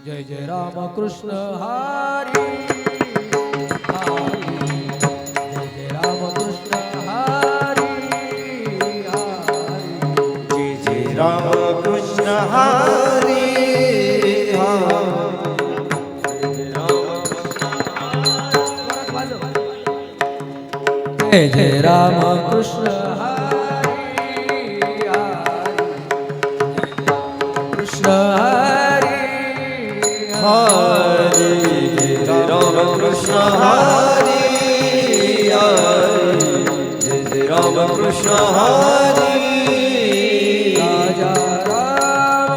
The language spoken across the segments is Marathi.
जय जय राम कृष्ण हरी हरी जय जय राम कृष्ण हरी हरी जय जय राम कृष्ण हरी जय जय राम कृष्ण हरी हरी कृष्ण हरी हरे जय राम कृष्ण हरे हरे जय जय राम कृष्ण हरे राजा राम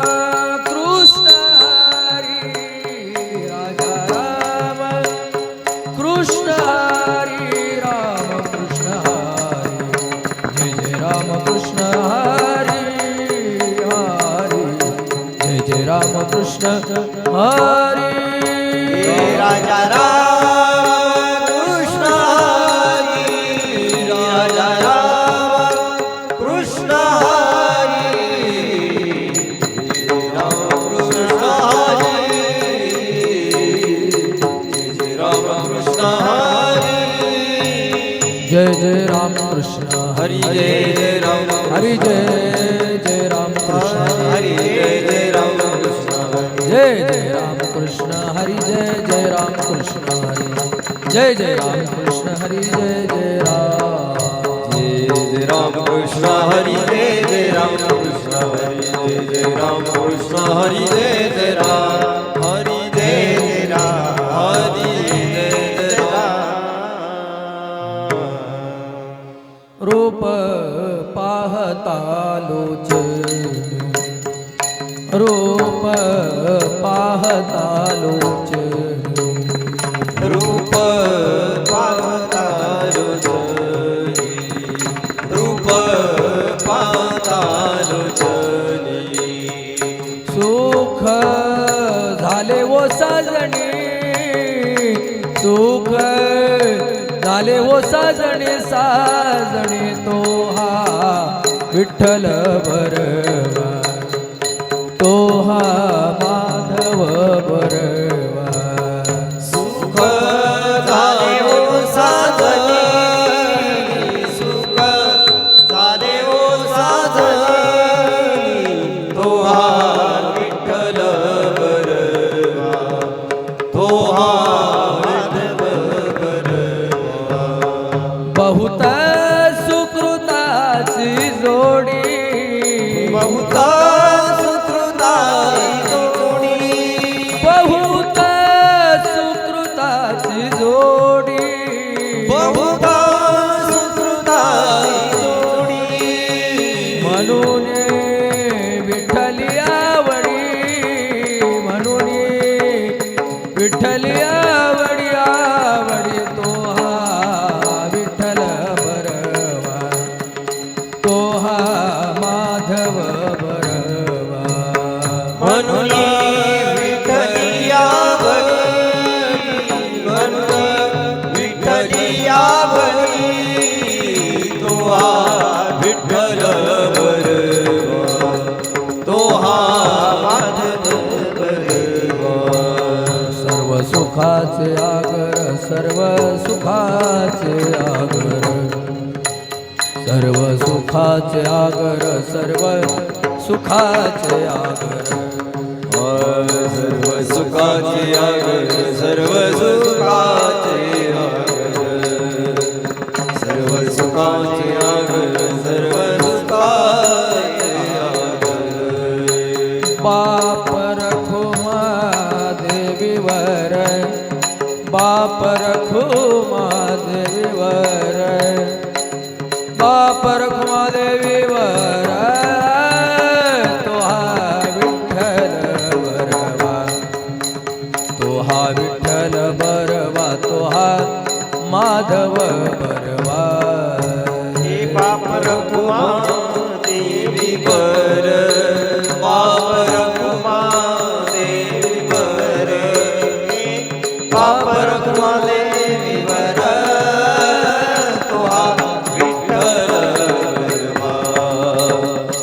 कृष्ण हरी राजा राम कृष्ण हरी राम कृष्ण हरी जय जय राम कृष्ण हरी हरी जय जय राम कृष्ण हरी राजा राम कृष्ण हरी राजा राम कृष्ण हरी राम कृष्ण हरी जय राम कृष्ण हरी जय जय राम कृष्ण हरि जय जय राम हरि जय जय राम कृष्ण हरि जय जय राम कृष्ण जय जय राम कृष्ण हरि जय जय राम कृष्ण हरि जय जय राम कृष्ण हरि जय जय राम कृष्ण हरि जय जय राम कृष्ण हरि जय जय राम कृष्ण हरि जय जय राम हरि जय जय राम हरि जय जय राम रूप पाहता लोचनी रूप पाहता लोचनी रूप पाहता लोचनी रूप पाहता लोचनी सुख झाले वो साजणी सुख झाले वो साजणी साजणी तो हा विठ्ठल बरवा तो हा माधव बरवा सुख झाले ओ साजनी सुख झाले ओ साजनी तो हा विठ्ठल बरवा तो हा माधव बरवा बहुत सुकृताची जोडी बहुता सुकृताई जोडी बहुत सुकृताची जोडी बहुता सुकृताई जोडी म्हणून विठ्ठली आवडी म्हणून विठ्ठली आवडी आवडी तो हा विठ्ठल बरवा तो हा माधव बरवा म्हणून विठ्ठली आवडी म्हणून विठ्ठली आवडी तो हा विठ्ठल बरवा तो हा माधव बरवा सर्व सुखाचे आगर सर्व सुखाचे आगर सर्व सुखाचे आगर सर्व सुखाचे आगर सर्व सुखाचे आगर सर्व सुखाचे आगर सर्व सुखाचे आगर सर्व सुखाचे आगर बाप रखुमा देवीवर बाप रखुमा देवीवर बाप रखुमा देवीवर तो हा विठ्ठल बरवा तो हा विठ्ठल बरवा तो हा माधव बरवा हे बाप रखुमा देवी बर बाप रखुमा देवी बर बाप रखुमा देवी बर तो हा विठ्ठल बरवा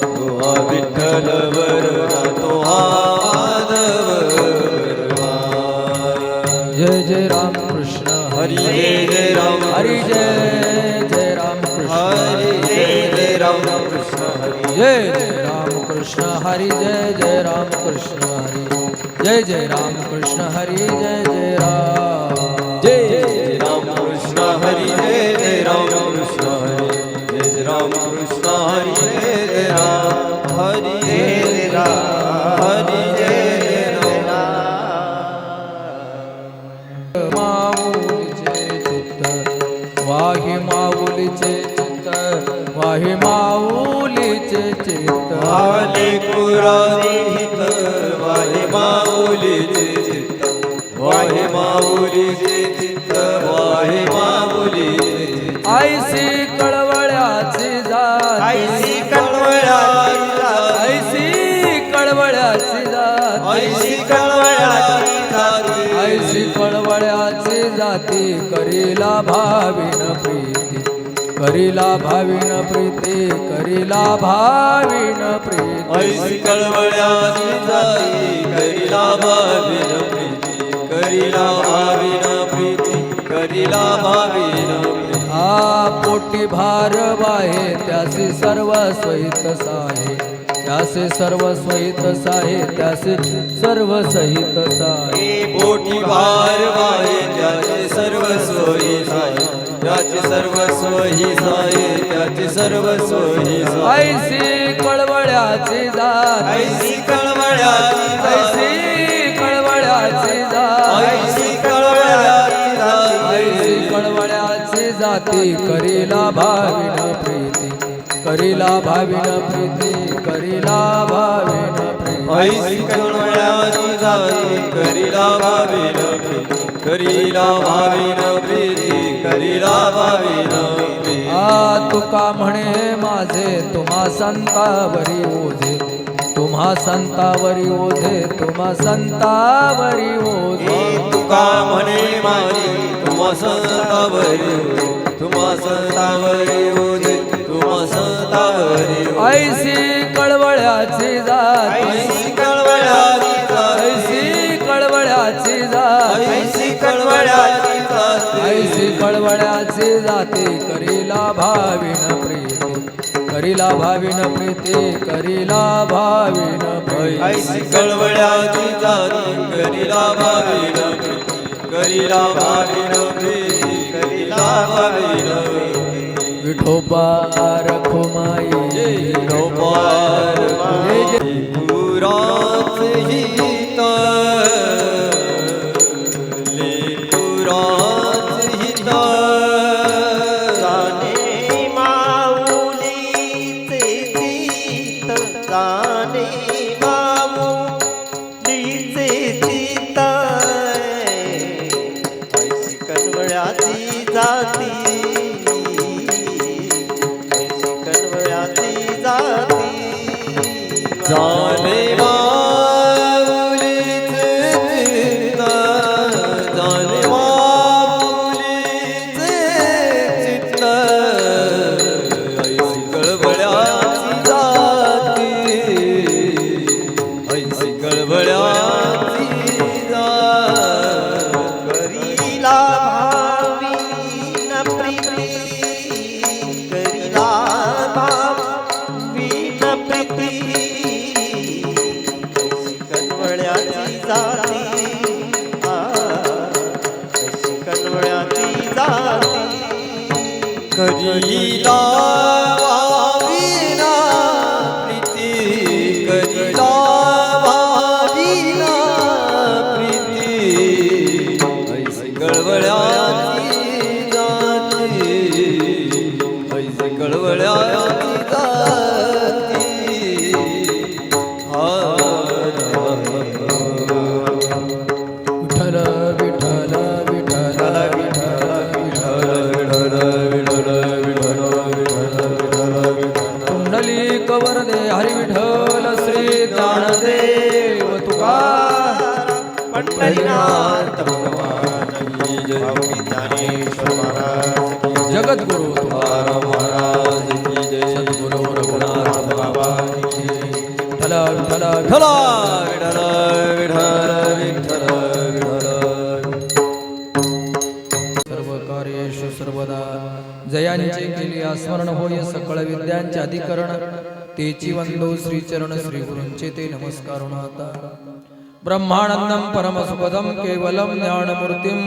तो हा विठ्ठल बरवा तो हा माधव जय जय राम कृष्ण हरी जय राम हरी जय राम कृष्ण हरी जय राम कृष्ण हरी जय राम कृष्ण हरी जय राम कृष्ण हरी जय राम कृष्ण हरी जय राम कृष्ण हरी जय राम कृष्ण हरी जय राम कृष्ण हरी जय राम हरी जय राम हरी जय माऊलीचे चित्त वाही माऊलीचे चित्त वाही माऊलीचे चित्त आले पुराणित वाहे माऊलीचे चित्त वाहे माऊलीचे चित्त वाहे माऊलीचे चित्त ऐसी कळवळ्याची जात ऐसी कळवळ्याची जात ऐसी कळवळ्याची जात ऐसी कळवळ्याची जाती ऐसी कळवळ्याची जाती करीला भाविन प्रीती करीला भाविन प्रीती करीला भाविन प्रीती ऐसी कळवळ्याची जाती करीला भाविन प्रीती करीला भाविन प्रीती करीला भाविन प्रीती हा पोटी भार वाहे त्यासी सर्व सहित साहे त्यासे सर्व सहित साहे त्यासे सर्व सहित साहे पोटी भार वाहे त्याचे सर्व सोयी साहे त्याचे सर्व सोयी साहे त्याचे सर्व सोयी साहे ऐसी कळवळ्याची जात ऐसी कळवळ्याची जाती ऐसी कळवळ्याची जात ऐसी कळवळ्याची जाती ऐसी कळवळ्याची जाती करीला भाविन प्रीती करीला भाविन प्रीती करीला भाविन प्रीती ऐसी कळवळ्याची जाती करीला भाविन प्रीती करीला भाविन प्रीती करीला भाविन प्रीती आ तुका म्हणे माझे तुम्हा संतावरी ओझे तुम्हा संतावरी ओझे तुम्हा संतावरी ओझे तुका म्हणे माझे तुम्हा संतावरी तुम्हा संतावरी ओझे तुम्हा संतावरी ऐसी कळवळ्याची जात ऐसी कळवळ्याची जाती ऐसी कळवळ्याची जात ऐसी कळवळ्याची जाती ऐसी कळवळ्याची जाती करीला भाविन प्रीती करीला भाविन प्रीती करीला भाविन प्रीती ऐसी कळवळ्याची जाती करीला भाविन प्रीती करीला भाविन प्रीती करीला भाविन विठोबा रखुमाई गोपाल पुराच हित लेपुराच हित जाने माऊलीचे चित्त जाने माऊलीचे चित्त ऐशी कणवळ्याची जाती ऐशी कणवळ्याची जाती जाने माऊलीचे चित्त जाने माऊलीचे चित्त ऐसी कळवळ्याची जाती ऐसी कळवळ्याची जाती करीला भाविन प्रीती करीला भाविन प्रीती ऐशी कणवळ्याची जाती ऐशी कणवळ्याची जाती करीला भाविना प्रीती करीला भाविना प्रीती ऐसी कळवळ्याची जाती ऐसी कळवळ्याची जाती विठ्ठल विठ्ठल विठ्ठल कुंडलिक वरदे हरी विठ्ठल श्री ज्ञानदेव तुका पंढरीनाथ भगवान की जय ज्ञानेश्वर महाराज की जय जगद्गुरु तुकाराम महाराज की जय सद्गुरु रघुनाथ बाबा की जय. विठ्ठल विठ्ठल विठ्ठला विठ्ठल विठ्ठल विठ्ठल विठ्ठल या स्मरण होय सकळ विद्यांचे अधिकरण तेची वंदो श्री चरण श्री गुरूंचे ते नमस्कारुण आता ब्रह्मानंदम परमसुखदम केवलम ज्ञानमूर्तिम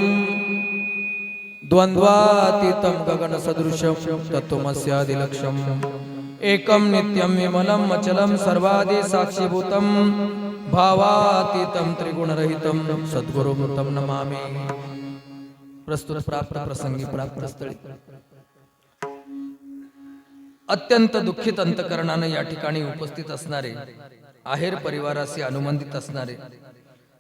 द्वंद्वातीतं गगन सदृशम तत्त्वमस्यादिलक्ष्यम् एकम नित्यम विमलम अचलम सर्वादि साक्षीभूतम भावातीतं त्रिगुणरहितं सद्गुरुं नमामि। प्रस्तुत प्राप्त प्रसंगी प्राप्त स्थळी अत्यंत दुःखित अंतकरणाने या ठिकाणी उपस्थित असणारे आहेर परिवाराशी अनुबंधित असणारे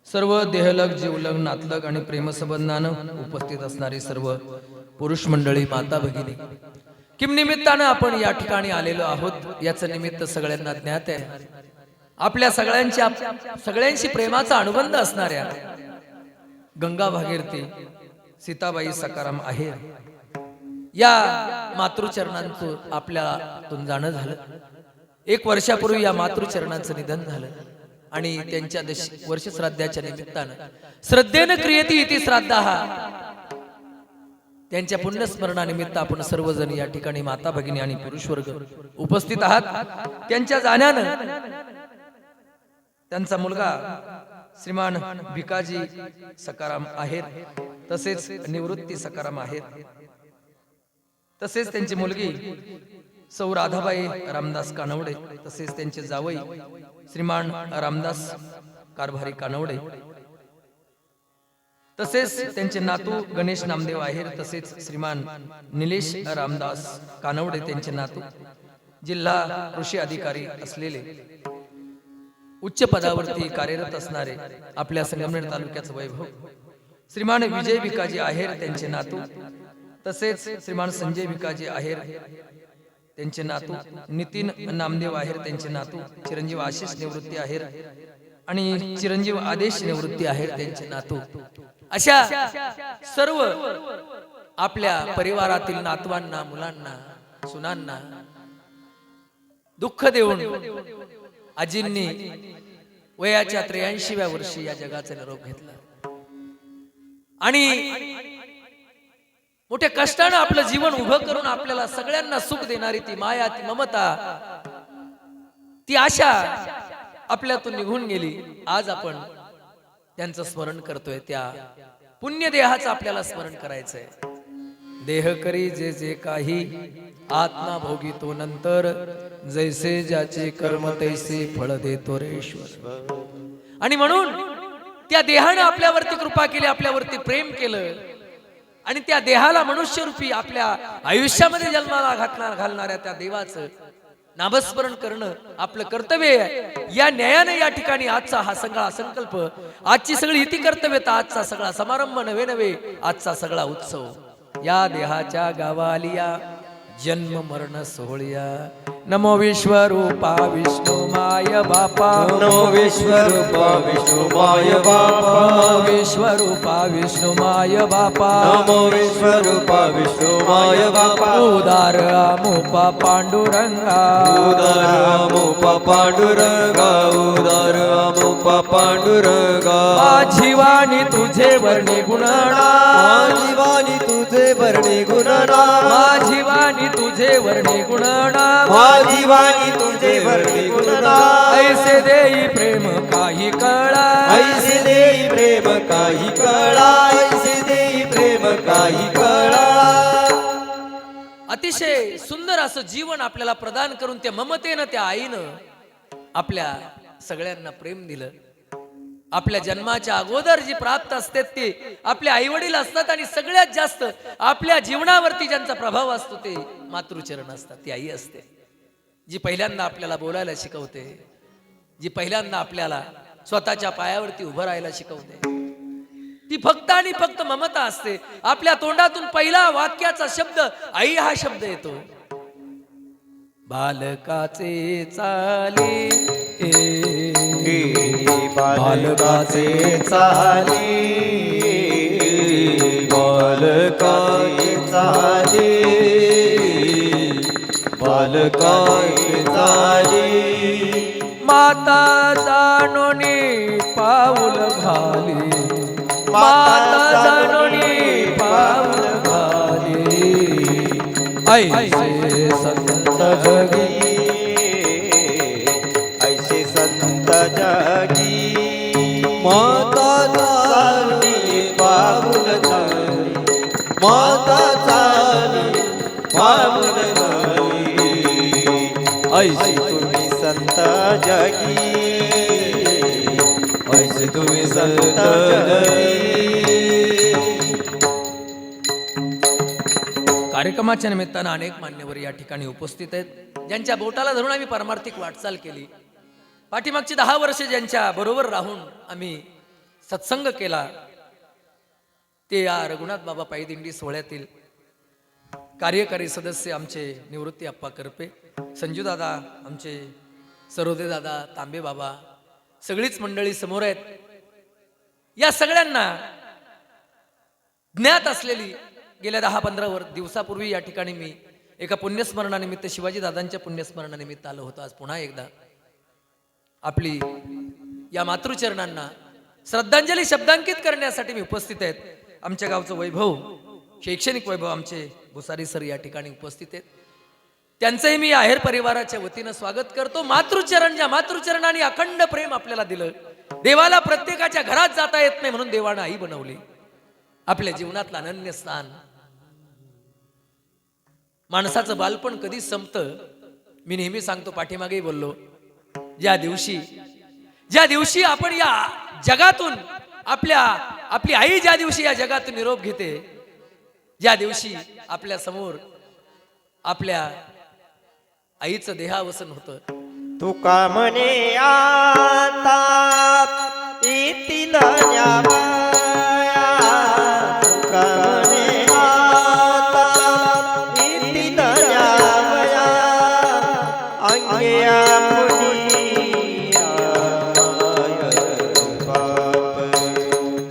सर्व देहलग जीवलग नातलग आणि प्रेमसंबंधानं उपस्थित असणारी सर्व पुरुष मंडळी माता भगिनी किम निमित्तानं आपण या ठिकाणी आलेलो आहोत याचं निमित्त सगळ्यांना ज्ञात आहे। आपल्या सगळ्यांशी प्रेमाचा अनुबंध असणाऱ्या गंगा भागीरथी सीताबाई सकाराम आहेर या मातृचरणांचं आपल्यातून जाणं झालं। 1 वर्षापूर्वी या मातृचरणांचं निधन झालं आणि त्यांच्या वर्ष श्राद्धाच्या निमित्तानं श्रद्धेनं क्रियती इति श्राद्धाः त्यांच्या पुण्यस्मरणानिमित्त आपण सर्वजण या ठिकाणी माता भगिनी आणि पुरुष वर्ग उपस्थित आहात। त्यांच्या जाण्यानं त्यांचा मुलगा श्रीमान भिकाजी सकाराम आहेर तसेच निवृत्ती सकाराम आहेर तसेच त्यांची मुलगी सौ राधाबाई रामदास कानवडे तसेच त्यांचे जावई श्रीमान रामदास कारभारी कानवडे तसेच त्यांचे नातू गणेश नामदेव आहेर तसेच श्रीमान निलेश रामदास कानवडे त्यांचे नातू जिल्हा कृषी अधिकारी असलेले उच्च पदावरती कार्यरत असणारे आपल्या संगमनेर तालुक्याचे वैभव श्रीमान विजय भिकाजी आहेर त्यांचे नातू तसेच श्रीमान संजय भिकाजी आहेर त्यांचे नातू नितीन नामदेव आहेर त्यांचे नातू चिरंजीव आशिष निवृत्ती आहेर आणि चिरंजीव आदेश निवृत्ती आहेर त्यांचे नातू अशा सर्व आपल्या परिवारातील नातवांना मुलांना सुनांना दुःख देऊन आजींनी वयाच्या 83व्या वर्षी या जगाचा निरोप घेतला आणि मोठ्या कष्टाने आपलं जीवन उभं करून आपल्याला सगळ्यांना सुख देणारी ती माया ती ममता ती आशा आपल्यातून निघून गेली। आज आपण त्यांचं स्मरण करतोय त्या पुण्य देहाचं आपल्याला स्मरण करायचंय। देह करी जे जे काही आत्मा भोगी तो नंतर जैसे ज्याचे कर्म तैसे फळ देतो रे ईश्वर। आणि म्हणून त्या देहाने आपल्यावरती कृपा केली आपल्यावरती प्रेम केलं आणि त्या देहाला मनुष्यरूपी आपल्या आयुष्यामध्ये जन्माला घालणाऱ्या त्या देवाचं नामस्मरण करणं आपलं कर्तव्य आहे। या न्यायाने या ठिकाणी आजचा हा सगळा संकल्प आजची सगळी इति कर्तव्यता आजचा सगळा समारंभ नवे आजचा सगळा उत्सव या देहाच्या गावालिया जन्म मरण सोहळ्या नमो विश्वरूपा विष्णु माय बापा नमो विश्वरूपा विष्णु माय बापा विश्वरूपा विष्णु माय बापा नमो विश्वरूपा विष्णु माय बापा उदार अमुपा पांडुरंगा उदार अमुपा पांडुरंगा उदार अमुपा पांडुरंगा माझी वाणी तुझे वर्णी गुणना माझी वाणी तुझे वर्णी गुणना माझी वाणी तुझे वर्णी गुणना माझी वाणी तुझे वर्णी गुणना ऐसे देई प्रेम काही कळा ऐसे देई प्रेम काही कळा ऐसे देई प्रेम काही कळा। अतिशय सुंदर असं जीवन आपल्याला प्रदान करून त्या ममतेनं त्या आईनं आपल्या सगळ्यांना प्रेम दिलं। आपल्या जन्माच्या अगोदर जी प्राप्त असते ते आपले आई वडील असतात आणि सगळ्यात जास्त आपल्या जीवनावरती ज्यांचा प्रभाव असतो ते मातृचरण असतात। ती आई असते जी पहिल्यांदा आपल्याला बोलायला शिकवते, जी पहिल्यांदा आपल्याला स्वतःच्या पायावरती उभं राहायला शिकवते। ती फक्त आणि फक्त ममता असते। आपल्या तोंडातून पहिला वाक्याचा शब्द आई हा शब्द येतो। बालकाचे चाले बालकाचे चाले बालकाचे चाले बालकाचे चाले माता जाणोनी पाऊल घाली माता जाणोनी पाऊल घाली ऐसे संत जगी ऐसे संत जगी माता चाली पाऊल चाली माता चाली पाऊल चाली ऐसे तुम्ही संत जगी ऐसे तुम्ही संत जगी. कार्यक्रमाच्या निमित्तानं अनेक मान्यवर या ठिकाणी उपस्थित आहेत, ज्यांच्या बोटाला धरून आम्ही परमार्थिक वाटचाल केली. पाठीमागची 10 वर्षे ज्यांच्या बरोबर राहून आम्ही सत्संग केला, ते या रघुनाथ बाबा पायी दिंडी सोहळ्यातील कार्यकारी सदस्य आमचे निवृत्ती अप्पा करपे, संजू दादा, आमचे सरोदे दादा, तांबे बाबा, सगळीच मंडळी समोर आहेत. या सगळ्यांना ज्ञात असलेली गेल्या 10-15 दिवसापूर्वी या ठिकाणी मी एका पुण्यस्मरणानिमित्त शिवाजी दादांच्या पुण्यस्मरणानिमित्त आलो होतो. आज पुन्हा एकदा आपली या मातृचरणांना श्रद्धांजली शब्दांकित करण्यासाठी मी उपस्थित आहेत. आमच्या गावचं वैभव, शैक्षणिक वैभव आमचे भुसारी सर या ठिकाणी उपस्थित आहेत. त्यांचंही मी आहेर परिवाराच्या वतीनं स्वागत करतो. मातृचरण, ज्या मातृचरणाने अखंड प्रेम आपल्याला दिलं, देवाला प्रत्येकाच्या घरात जाता येत नाही म्हणून देवानं आई बनवली, आपल्या जीवनातलं अनन्य स्थान. माणसाचं बालपण कधी संपतं, मी नेहमी सांगतो, पाठीमागेही बोललो, ज्या दिवशी आपण या जगातून आपली आई ज्या दिवशी या जगातून निरोप घेते, ज्या दिवशी आपल्या समोर आपल्या आईचं देहावसन होतं, तुका म्हणे आता येतील न्यावया तुका म्हणे आता येतील न्यावया अंगे आपणी बाप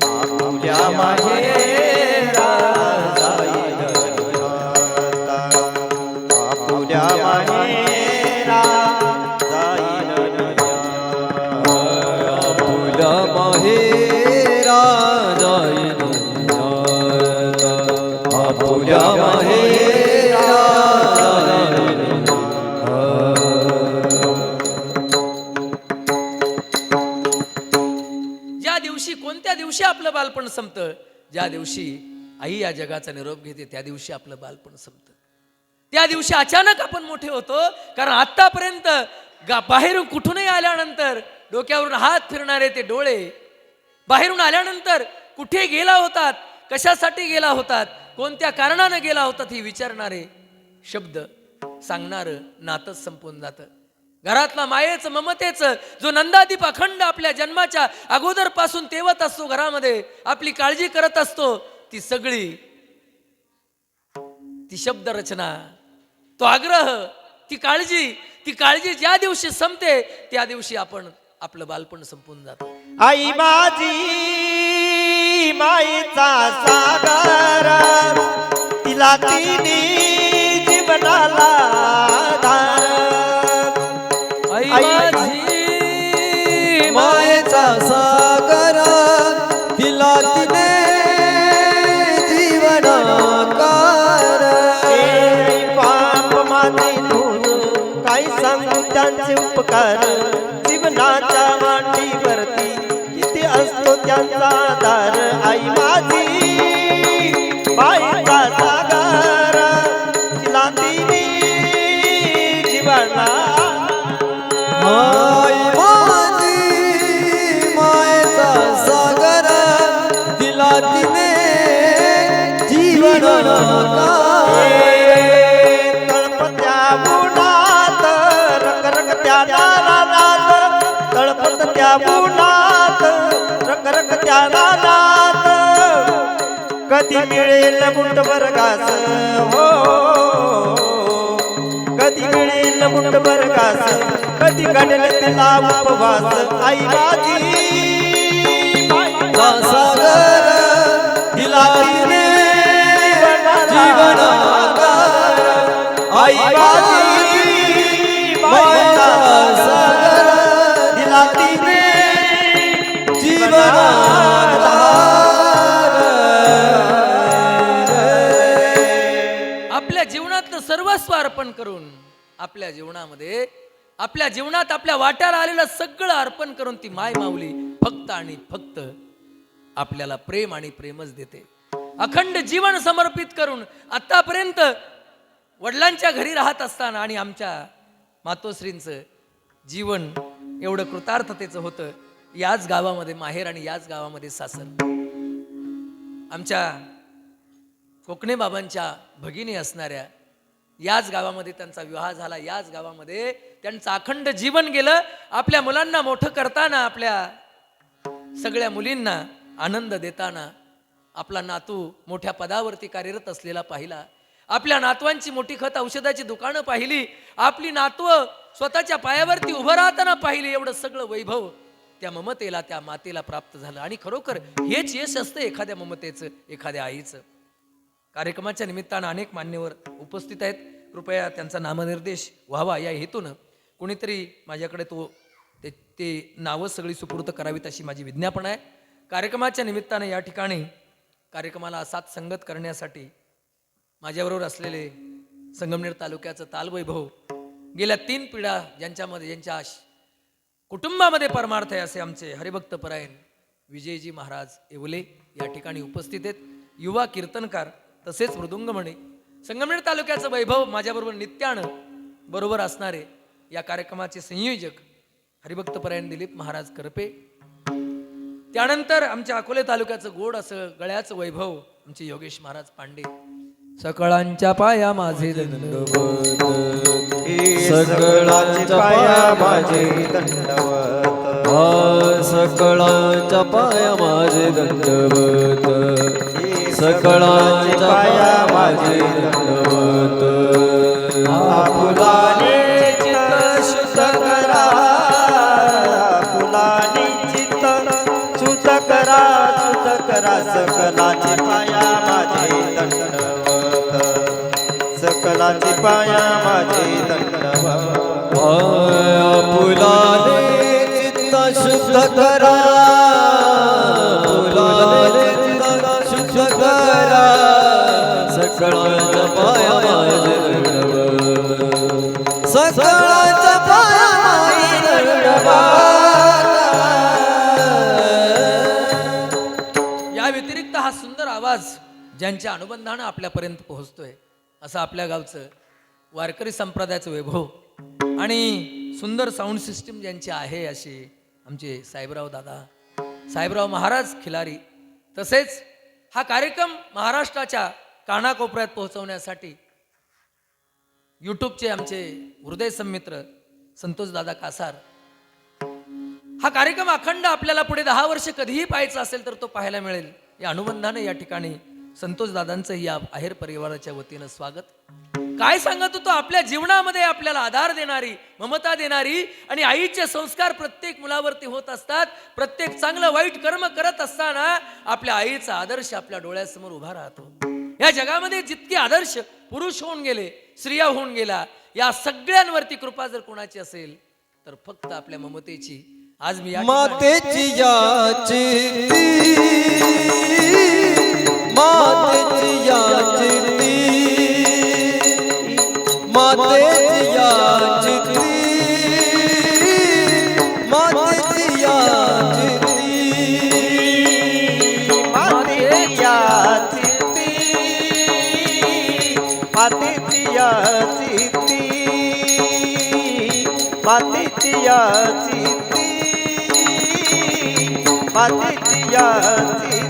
आपुल्या माहेरा जाईल आता आपुल्या माहेरा आपुल्या माहेरा जाईन आपुल्या माहेरा जाईन. ज्या दिवशी, कोणत्या दिवशी आपलं बालपण संपतं, ज्या दिवशी आई या जगाचा निरोप घेते, त्या दिवशी आपलं बालपण संपतं. त्या दिवशी अचानक आपण मोठे होतो, कारण आतापर्यंत बाहेरून कुठूनही आल्यानंतर डोक्यावरून हात फिरणारे ते डोळे, बाहेरून आल्यानंतर कुठे गेला होतात, कशासाठी गेला होतात, कोणत्या कारणानं गेला होतात, हे विचारणारे शब्द सांगणारं नातच संपून जातं. घरातला मायेचं, ममतेचं जो नंदादीप अखंड आपल्या जन्माच्या अगोदरपासून तेवत असतो, घरामध्ये आपली काळजी करत असतो, ती सगळी, ती शब्द रचना, तो आग्रह, ती काळजी ज्या दिवशी संपते, त्या दिवशी आपण आपलं बालपण संपून जातो. आई माझी माईचा सागर तिला तिने जीवनाला आधार. आई माझी मायेचा सागर तिला तिने जीवनाकार. पाप माझे धून काय सांगू त्यांचे उपकार. जीवनाच्या वाटेवरती किती असतो त्यांचा आधार. आई माझी माईचा सागर तिला तिने जीवना. आई माझी मायेचा सागर तिला तिने जीवनाकार. तळपत्या उन्हात रखरखत्या रानात तळपत्या उन्हात रखरखत्या रानात कधी मिळेल मुठभर घास. हो कधी मिळेल मुठभर घास. कधी घडेल तिला उपवास. आई माझी सागर तिला तिने जीवनाकार. आई माझी मायेचा सागर तिला तिने जीवनाकार. आपल्या जीवनातलं सर्व सर्वस्व अर्पण करून आपल्या जीवनामध्ये, आपल्या जीवनात आपल्या वाट्याला आलेलं सगळं अर्पण करून ती माय माऊली फक्त आणि फक्त आपल्याला प्रेम आणि प्रेमच देते. अखंड जीवन समर्पित करून आतापर्यंत वडिलांच्या घरी राहत असताना आणि आमच्या मातोश्रींचं जीवन एवढं कृतार्थतेचं होतं. याच गावामध्ये माहेर आणि याच गावामध्ये सासर. आमच्या कोकणे बाबांच्या भगिनी असणाऱ्या याच गावामध्ये त्यांचा विवाह झाला. याच गावामध्ये त्यांचं अखंड जीवन गेलं. आपल्या मुलांना मोठं करताना, आपल्या सगळ्या मुलींना आनंद देताना आपला नातू मोठ्या पदावरती कार्यरत असलेला पाहिला. आपल्या नातवांची मोठी खत औषधाची दुकानं पाहिली. आपली नातवं स्वतःच्या पायावरती उभं राहताना पाहिली. एवढं सगळं वैभव त्या ममतेला, त्या मातेला प्राप्त झालं. आणि खरोखर हेच यश असतं एखाद्या ममतेचं, एखाद्या आईचं. कार्यक्रमाच्या निमित्तानं अनेक मान्यवर उपस्थित आहेत. कृपया त्यांचा नामनिर्देश व्हावा या हेतून कोणीतरी माझ्याकडे ते नावं सगळी सुपूर्त करावीत अशी माझी विज्ञापन आहे. कार्यक्रमाच्या निमित्तानं या ठिकाणी कार्यक्रमाला साथ संगत करण्यासाठी माझ्याबरोबर असलेले संगमनेर तालुक्याचं तालवैभव, गेल्या 3 पिढ्या ज्यांच्या कुटुंबामध्ये परमार्थ आहे असे आमचे हरिभक्त परायण विजयजी महाराज येवले या ठिकाणी उपस्थित आहेत. युवा कीर्तनकार तसेच मृदुंगमणी. संगमनेर तालुक्याचं वैभव माझ्याबरोबर नित्यानं बरोबर असणारे या कार्यक्रमाचे संयोजक हरिभक्त परायण दिलीप महाराज करपे. त्यानंतर आमच्या अकोले तालुक्याचं गोड असं गळ्याचं वैभव आमचे योगेश महाराज पांडे. सकळांच्या पाया माझे दंडवत, सकळांच्या पाया माझे दंडवत, सकळांच्या पाया माझे दंडवत, सकळांच्या पाया माझे दंडवत. आपुलाने चित्त शुद्ध करा, आपुलाने चित्त शुद्ध करा, शुद्ध करा. सकलाचे पाया माझे दंडवत, सकलाचे पाया माझे दंडवत. आपुलाने चित्त शुद्ध करा, आपुलाने चित्त शुद्ध करा, सकळांच्या पाया माझे दंडवत, सकळांच्या पाया माझे दंडवत. या व्यतिरिक्त हा सुंदर आवाज ज्यांच्या अनुबंधानं आपल्यापर्यंत पोहोचतोय असं आपल्या गावचं वारकरी संप्रदायाचं वैभव आणि सुंदर साऊंड सिस्टीम ज्यांची आहे असे आमचे साहेबराव दादा, साहेबराव महाराज खिलारी. तसेच हा कार्यक्रम महाराष्ट्राच्या कानाकोपऱ्यात पोहोचवण्यासाठी यूट्यूबचे आमचे हृदय संमित्र संतोष दादा कासार. हा कार्यक्रम अखंड आपल्याला पुढे 10 वर्ष कधीही पाहायचा असेल तर तो पाहायला मिळेल. या अनुबंधाने या ठिकाणी संतोष दादांचं या आहेर परिवाराच्या वतीनं स्वागत. काय सांगत होतो, आपल्या जीवनामध्ये आपल्याला आधार देणारी, ममता देणारी आणि आईचे संस्कार प्रत्येक मुलावरती होत असतात. प्रत्येक चांगलं वाईट कर्म करत असताना आपल्या आईचा आदर्श आपल्या डोळ्यासमोर उभा राहतो. या जगामध्ये जितके आदर्श पुरुष होऊन गेले, स्त्रिया होऊन गेला, या सगळ्यांवरती कृपा जर कोणाची असेल तर फक्त आपल्या ममतेची. आज मी मातेची याची, मातेची याची, मातेची याची, मातेची याची, मातेची याची, मातेची याची, मातेची याची, मातेची याची.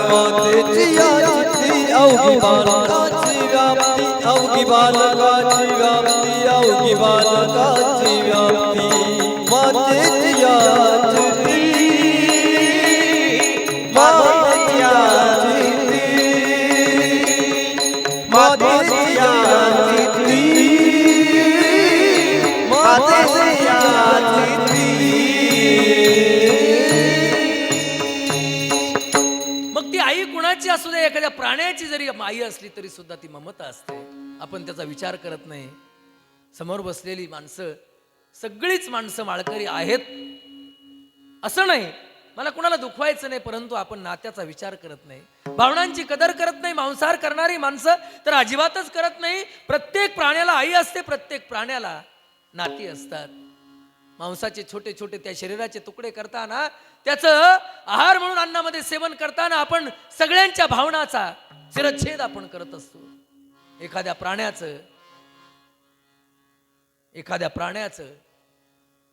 मातेची याची अवघी बालकाची व्याप्ती, अवघी बालकाची व्याप्ती, अवघी बालकाची व्याप्ती. मातेची याची, मातेची याची, मातेची याची, मातेची याची. मग ती आई कुणाची असू दे, एखाद्या प्राण्याची जरी आई असली तरी सुद्धा ती ममता असते. आपण त्याचा विचार करत नाही. समोर बसलेली माणसं सगळीच माणसं माळकरी आहेत असं नाही, मला कुणाला दुखवायचं नाही, परंतु आपण नात्याचा विचार करत नाही, भावनांची कदर करत नाही. मांसाहार करणारी माणसं तर अजिबातच करत नाही. प्रत्येक प्राण्याला आई असते, प्रत्येक प्राण्याला नाती असतात. मांसाचे छोटे छोटे त्या शरीराचे तुकडे करताना, त्याचं आहार म्हणून अन्नामध्ये सेवन करताना आपण सगळ्यांच्या भावनाचा शिरच्छेद आपण करत असतो. एखाद्या प्राण्याचं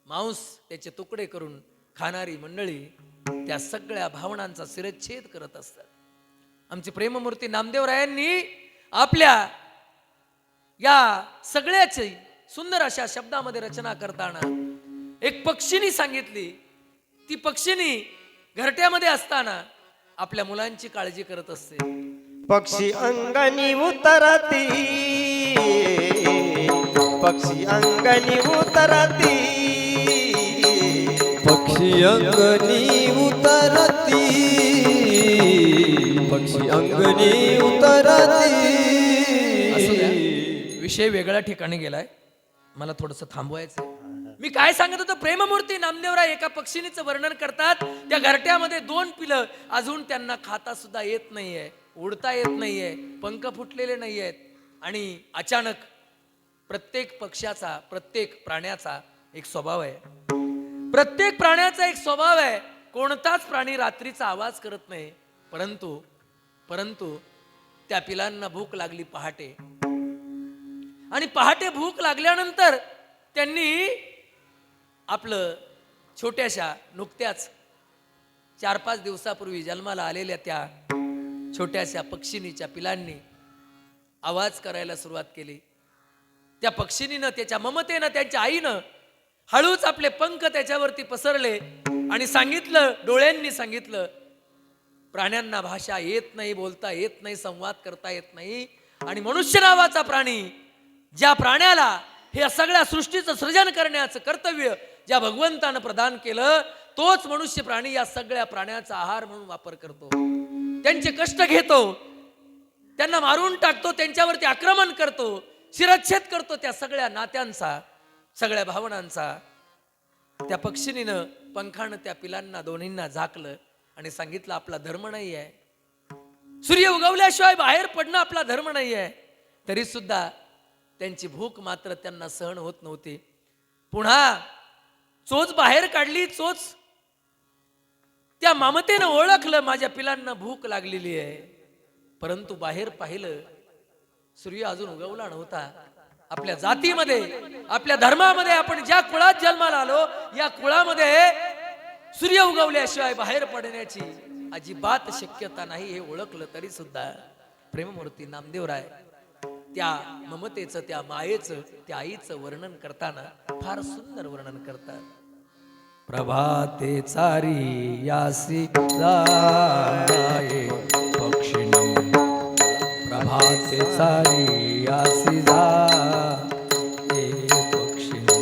मांस त्याचे तुकडे करून खाणारी मंडळी त्या सगळ्या भावनांचा शिरच्छेद करत असतात. आमचे प्रेममूर्ती नामदेवरायांनी आपल्या या सगळ्याची सुंदर अशा शब्दामध्ये रचना करताना एक पक्षिणी सांगितली. ती पक्षिणी घरट्यामध्ये असताना आपल्या मुलांची काळजी करत असते. पक्षी अंगणी उतरती, पक्षी अंगणी उतरती, पक्षी अंगणी उतरती, पक्षी अंगणी उतरती. असू द्या, विषय वेगळ्या ठिकाणी गेलाय, मला थोडस थांबवायचं. मी काय सांगत होतो, प्रेममूर्ती नामदेवराय एका पक्षिणीचं वर्णन करतात. त्या घरट्यामध्ये 2 पिलं, अजून त्यांना खाता सुद्धा येत नाहीये, उडता येत नाहीये, पंख फुटलेले नाहीयेत. आणि अचानक प्रत्येक पक्ष्याचा, प्रत्येक प्राण्याचा एक स्वभाव आहे. प्रत्येक प्राण्याचा एक स्वभाव आहे. कोणताच प्राणी रात्रीचा आवाज करत नाही, परंतु त्या पिलांना भूक लागली पहाटे, आणि पहाटे भूक लागल्यानंतर त्यांनी आपलं छोट्याशा, नुकत्याच 4-5 दिवसापूर्वी जन्माला आलेल्या त्या छोट्याशा पक्षिणीच्या पिलांनी आवाज करायला सुरुवात केली. त्या पक्षिणीनं, त्याच्या ममतेनं, त्यांच्या आईनं हळूच आपले पंख त्याच्यावरती पसरले आणि सांगितलं, डोळ्यांनी सांगितलं, प्राण्यांना भाषा येत नाही, बोलता येत नाही, संवाद करता येत नाही, आणि मनुष्य नावाचा प्राणी, ज्या प्राण्याला हे सगळ्या सृष्टीचं सृजन करण्याचं कर्तव्य ज्या भगवंतानं प्रदान केलं, तोच मनुष्य प्राणी या सगळ्या प्राण्याचा आहार म्हणून वापर करतो, त्यांचे कष्ट घेतो, त्यांना मारून टाकतो, त्यांच्यावरती आक्रमण करतो, शिरच्छेद करतो त्या सगळ्या नात्यांचा, सगळ्या भावनांचा. त्या पक्षिणीनं पंखानं त्या पिलांना दोन्हींना झाकलं आणि सांगितलं, आपला धर्म नाही आहे, सूर्य उगवल्याशिवाय बाहेर पडणं आपला धर्म नाही आहे. तरी सुद्धा त्यांची भूक मात्र त्यांना सहन होत नव्हती. पुन्हा चोच बाहेर काढली. चोच त्या ममतेनं ओळखलं, माझ्या पिलांना भूक लागलेली आहे. परंतु बाहेर पाहिलं, सूर्य अजून उगवला नव्हता. आपल्या जातीमध्ये, आपल्या धर्मामध्ये, आपण ज्या कुळात जन्माला आलो, या कुळामध्ये सूर्य उगवल्याशिवाय बाहेर पडण्याची अजिबात शक्यता नाही हे ओळखलं. तरी सुद्धा प्रेममूर्ती नामदेवराय त्या ममतेचं, त्या मायेचं, त्या आईचं वर्णन करताना फार सुंदर वर्णन करतात. प्रभाते चारी यासी जाये पक्षिणी, प्रभाते चारी यासी जाये पक्षिणी,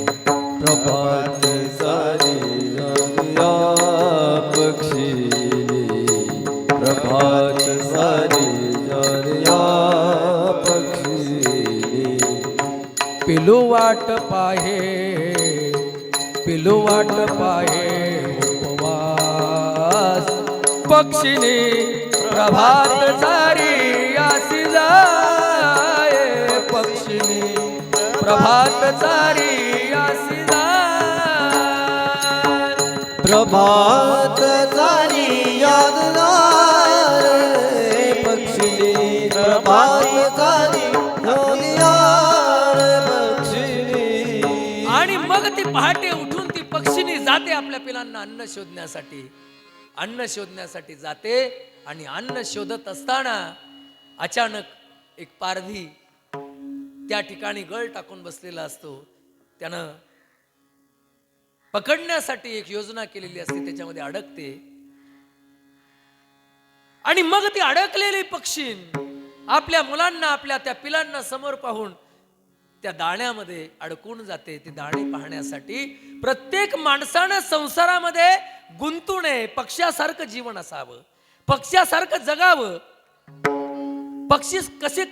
प्रभाते सारी या पक्षिणी, प्रभात सारी या पक्षिणी. पिलू वाट पाहे उपवास पक्षिणी, प्रभात सारी यासी जाये पक्षिणी, प्रभात सारी यासी जाये. प्रभात सारी यादगार पक्षिणी, प्रभात सारी यादगार पक्षिणी. आणि मग ती पहाटे उठून ती पक्षिणी जाते आपल्या पिलांना अन्न शोधण्यासाठी जाते. आणि अन्न शोधत असताना अचानक एक पारधी त्या ठिकाणी गळ टाकून बसलेला असतो. त्यानं पकडण्यासाठी एक योजना केलेली असते, त्याच्यामध्ये अडकते. आणि मग ती अडकलेली पक्षी आपल्या मुलांना, आपल्या त्या पिलांना समोर पाहून त्या दाण्यामध्ये अडकून जाते. ते दाणे पाहण्यासाठी प्रत्येक माणसानं संसारामध्ये गुंतू नये, पक्ष्यासारखं जीवन असावं, पक्ष्यासारखं जगावं. पक्षी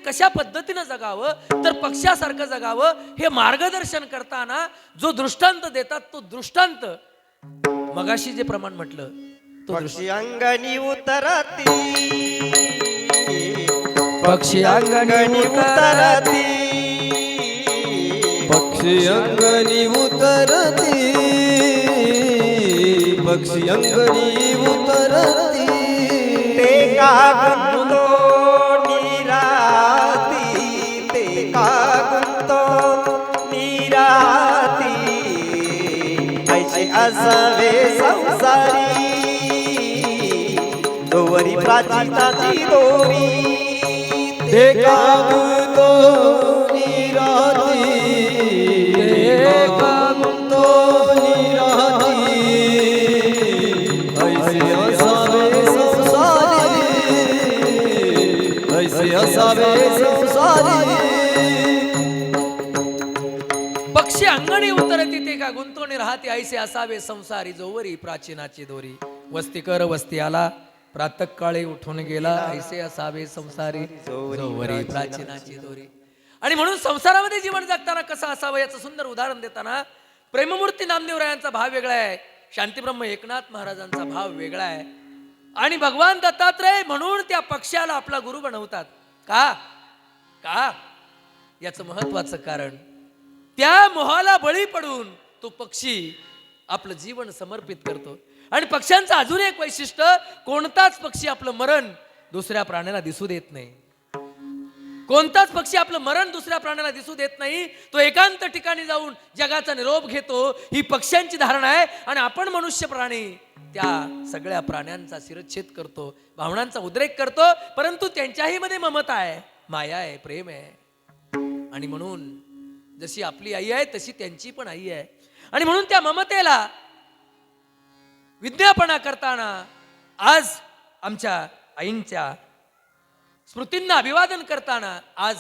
कशा पद्धतीनं जगावं, तर पक्ष्यासारखं जगावं हे मार्गदर्शन करताना जो दृष्टांत देतात, तो दृष्टांत मगाशी जे प्रमाण म्हटलं, पक्षी अंगणी उतरती पक्षी अंगणी उतरती पक्षी अंगणी उतरती पक्षी अंगणी उतरती ते कागुंतो निराती ते कागुंतो निराती ऐशी असावे संसारी दोरी प्राचीनाची दोरी ते कागुंतो निराती ते कागुंतो निराती ऐसे असावे संसारी ऐसे असावे संसारी पक्षी अंगणी उतरती ते का गुंतवणी राहते ऐसे असावे संसारी जोवरी प्राचीनाची दोरी वस्ती कर वस्ती आला प्रातःकाळी उठून गेला ऐसे असावे संसारी जोवरी प्राचीनाची दोरी. आणि म्हणून संसारामध्ये जीवन जगताना कसं असावं याचं सुंदर उदाहरण देताना प्रेममूर्ती नामदेवरायांचा भाव वेगळा आहे, शांतीब्रह्म एकनाथ महाराजांचा भाव वेगळा आहे. आणि भगवान दत्तात्रय म्हणून त्या पक्ष्याला आपला गुरु बनवतात. का का याचं महत्वाचं कारण त्या मोहाला बळी पडून तो पक्षी आपलं जीवन समर्पित करतो. आणि पक्ष्यांचं अजून एक वैशिष्ट्य, कोणताच पक्षी आपलं मरण दुसऱ्या प्राण्याला दिसू देत नाही. कोणताच पक्षी आपलं मरण दुसऱ्या प्राण्याला दिसू देत नाही. तो एकांत ठिकाणी जाऊन जगाचा निरोप घेतो. ही पक्ष्यांची धारणा आहे. आणि आपण मनुष्य प्राणी त्या सगळ्या प्राण्यांचा शिरच्छेद करतो, भावनांचा उद्रेक करतो, परंतु त्यांच्याही मध्ये ममता आहे, माया आहे, प्रेम आहे. आणि म्हणून जशी आपली आई आहे तशी त्यांची पण आई आहे. आणि म्हणून त्या ममतेला विज्ञापना करताना आज आमच्या आईंच्या स्मृतींना अभिवादन करताना आज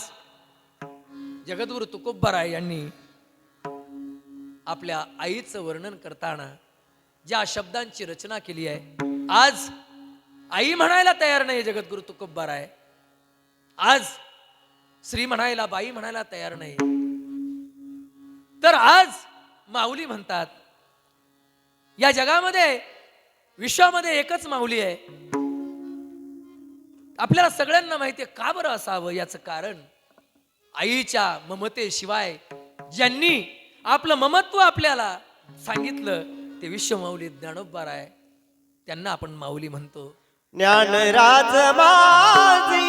जगद्गुरु तुकोबाराय यांनी आपल्या आईचं वर्णन करताना ज्या शब्दांची रचना केली आहे, आज आई म्हणायला तयार नाही जगद्गुरु तुकोबाराय. आज श्री म्हणायला, बाई म्हणायला तयार नाही, तर आज माऊली म्हणतात. या जगामध्ये विश्वामध्ये एकच माऊली आहे. आपल्याला सगळ्यांना माहिती आहे. का बरं असावं याचं कारण, आईच्या ममतेशिवाय ज्यांनी आपलं ममत्व आपल्याला सांगितलं ते विश्वमाऊली ज्ञानोबाराय. त्यांना आपण माऊली म्हणतो. ज्ञानराज माझी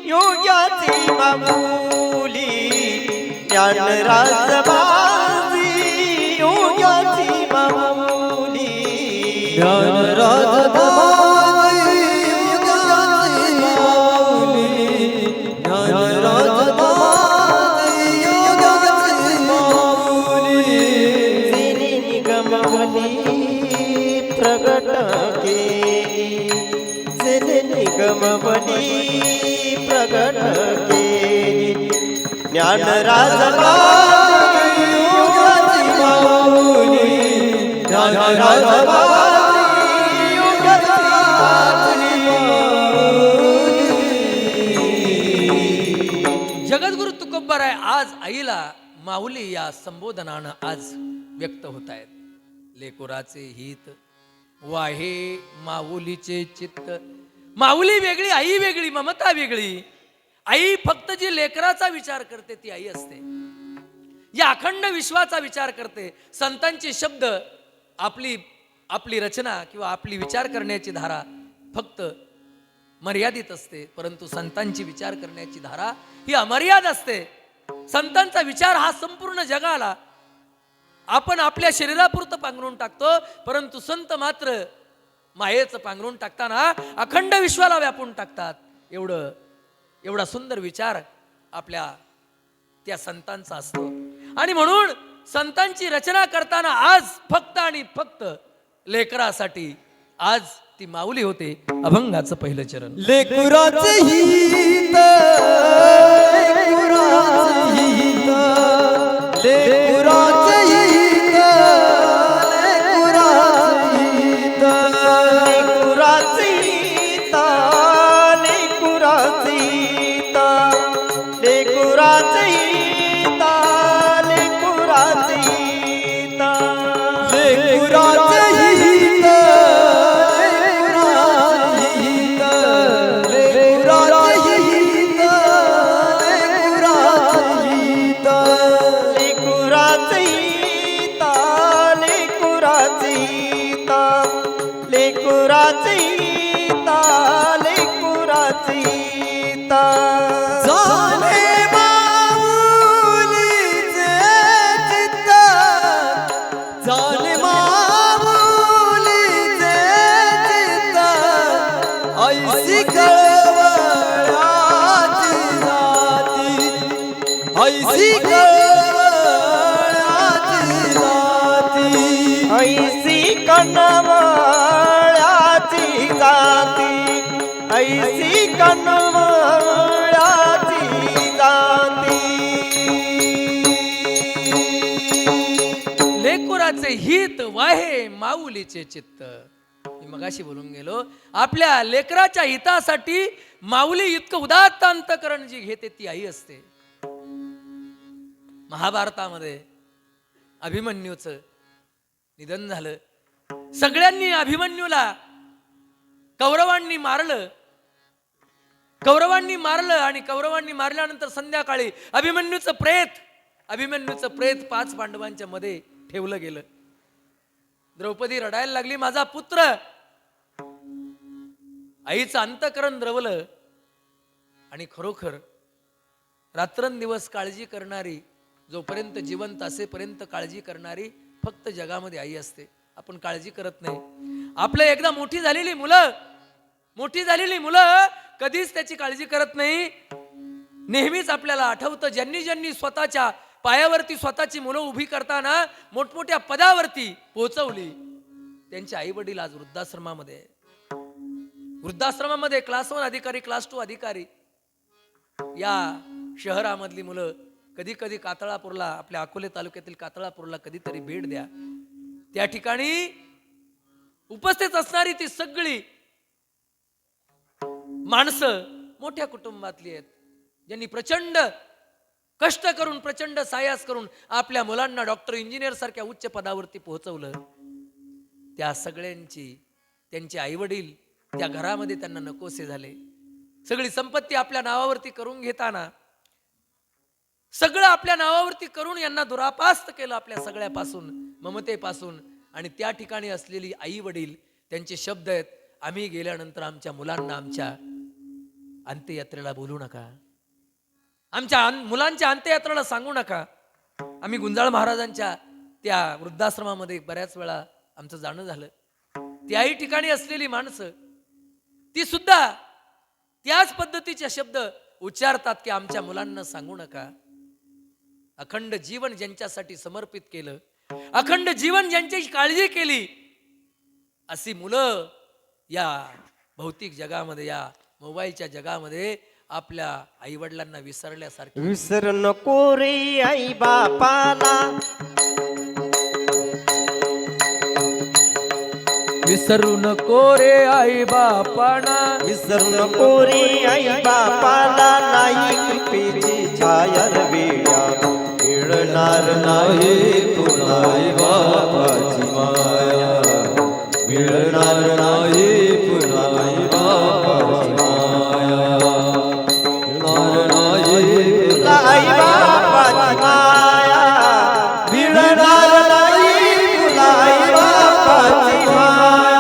योग्याची माऊली, ज्ञानराज माझी योग्याची माऊली, ज्ञानराज माझी योगाची माऊली, ज्ञानराज माझी योगाची माऊली. जिने निगमवली प्रगट केली, जिने निगमवली प्रगट केली, ज्ञानराज माझी योगाची माऊली, ज्ञानराज माझी योगाची माऊली. जगद्गुरु तुकोबाराय आज आईला माऊली या संबोधनानं आज व्यक्त होत आहेत. लेकुराचे हित वाहे माऊलीचे चित्त. माऊली वेगळी, आई वेगळी, ममता वेगळी. आई फक्त जी लेकराचा विचार करते ती आई असते. या अखंड विश्वाचा विचार करते. संतांचे शब्द, आपली रचना किंवा आपली विचार करण्याची धारा फक्त मर्यादित असते, परंतु संतांची विचार करण्याची धारा ही अमर्याद असते. संतांचा विचार हा संपूर्ण जगाला, आपण आपल्या शरीरापुरतं पांघरून टाकतो, परंतु संत मात्र मायेचं पांघरून टाकताना अखंड विश्वाला व्यापून टाकतात. एवढा सुंदर विचार आपल्या त्या संतांचा असतो. आणि म्हणून संतांची रचना करताना आज फक्त आणि फक्त लेकरासाठी आज ती माऊली होते. अभंगाचं पहिलं चरण. लेकुराचे हित, लेकुराचे हित, लेकुराचे हित, लेकुराचे हित, लेकुराची ता, लेकुराची ता, लेकुराची ता, लेकुराची ता, लेकुराचे हित, लेकुराची ता झाले माऊलीचे चित्त, झाले माऊलीचे चित्त, ऐसी कळवळ्याची जाती, ऐसी कळवळ्याची जाती, ऐसी कणवळ्याची जाती, ऐसी कणवळ्याची जाती. लेकुराचे हित वाहे माऊलीचे चित्त. मी मगाशी बोलून गेलो, आपल्या लेकराच्या हितासाठी माऊली इतकं उदात्त अंतकरण जी घेते ती आई असते. महाभारतामध्ये अभिमन्यूचं निधन झालं. सगळ्यांनी अभिमन्यूला कौरवांनी मारलं आणि कौरवांनी मारल्यानंतर संध्याकाळी अभिमन्यूचं प्रेत 5 पांडवांच्या मध्ये ठेवलं गेलं. द्रौपदी रडायला लागली, माझा पुत्र. आईचं अंतकरण द्रवलं. आणि खरोखर रात्रंदिवस काळजी करणारी, जोपर्यंत जिवंत असेपर्यंत काळजी करणारी फक्त जगामध्ये आई असते. आपण काळजी करत नाही. आपलं एकदा मोठी झालेली मुलं कधीच त्याची काळजी करत नाही. नेहमीच आपल्याला आठवतं, ज्यांनी स्वतःच्या पायावरती स्वतःची मुलं उभी करताना मोठमोठ्या पदावरती पोहोचवली, त्यांचे आई वडील आज वृद्धाश्रमामध्ये क्लास 1 अधिकारी, क्लास 2 अधिकारी. या शहरामधली मुलं कधी कधी कातळापूरला, आपल्या अकोले तालुक्यातील कातळापूरला कधीतरी भेट द्या. त्या ठिकाणी उपस्थित असणारी ती सगळी माणसं मोठ्या कुटुंबातली आहेत, ज्यांनी प्रचंड कष्ट करून, प्रचंड सायास करून आपल्या मुलांना डॉक्टर, इंजिनियर सारख्या उच्च पदावरती पोहोचवलं. त्या सगळ्यांची, त्यांचे आई वडील त्या घरामध्ये त्यांना नकोसे झाले. सगळी संपत्ती आपल्या नावावरती करून घेताना, सगळं आपल्या नावावरती करून यांना दुरापास्त केलं आपल्या सगळ्यापासून, ममतेपासून. आणि त्या ठिकाणी असलेली आई वडील, त्यांचे शब्द आहेत, आम्ही गेल्यानंतर आमच्या मुलांना आमच्या अंत्ययात्रेला बोलू नका, आमच्या मुलांच्या अंत्ययात्रेला सांगू नका. आम्ही गुंजाळ महाराजांच्या त्या वृद्धाश्रमामध्ये बऱ्याच वेळा आमचं जाणं झालं. त्याही ठिकाणी असलेली माणसं ती सुद्धा त्याच पद्धतीचे शब्द उच्चारतात की आमच्या मुलांना सांगू नका. अखंड जीवन ज्यांच्यासाठी समर्पित केलं, अखंड जीवन ज्यांची काळजी केली, अशी मुलं या भौतिक जगामध्ये, या मोबाईलच्या जगामध्ये आपल्या आई वडिलांना विसरल्यासारखी. विसर नको रे आई बापाला, विसरू नको रे आई बापाना, विसरू नको रे आई बापाला. नाही कृपेची छाया वेळा मिळणार नाही पुन्हा आई बापाची माया, मिळणार नाही पुन्हा आई बापाची माया, मिळणार नाही तुला आई बापाची माया, मिळणार नाही तुला आई बापाची माया.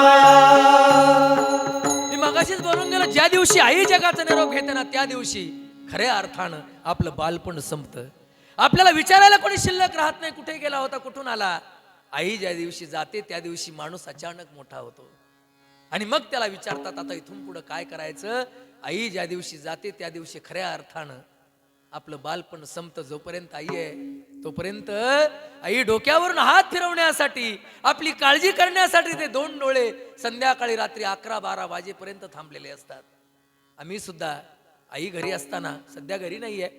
मी मगाशीच बोलून गेलो, ज्या दिवशी आई जगाचा निरोप घेते ना, त्या दिवशी खऱ्या अर्थानं आपलं बालपण संपतं. आपल्याला विचारायला कोणी शिल्लक राहत नाही, कुठे गेला होता, कुठून आला. आई ज्या दिवशी जाते त्या दिवशी माणूस अचानक मोठा होतो. आणि मग त्याला विचारतात, आता इथून पुढे काय करायचं. आई ज्या दिवशी जाते त्या दिवशी खऱ्या अर्थानं आपलं बालपण संपतं. जोपर्यंत आई आहे तोपर्यंत आई डोक्यावरून हात फिरवण्यासाठी, आपली काळजी करण्यासाठी ते 2 डोळे संध्याकाळी रात्री 11-12 वाजेपर्यंत थांबलेले असतात. आम्ही सुद्धा आई घरी असताना, सध्या घरी नाहीये,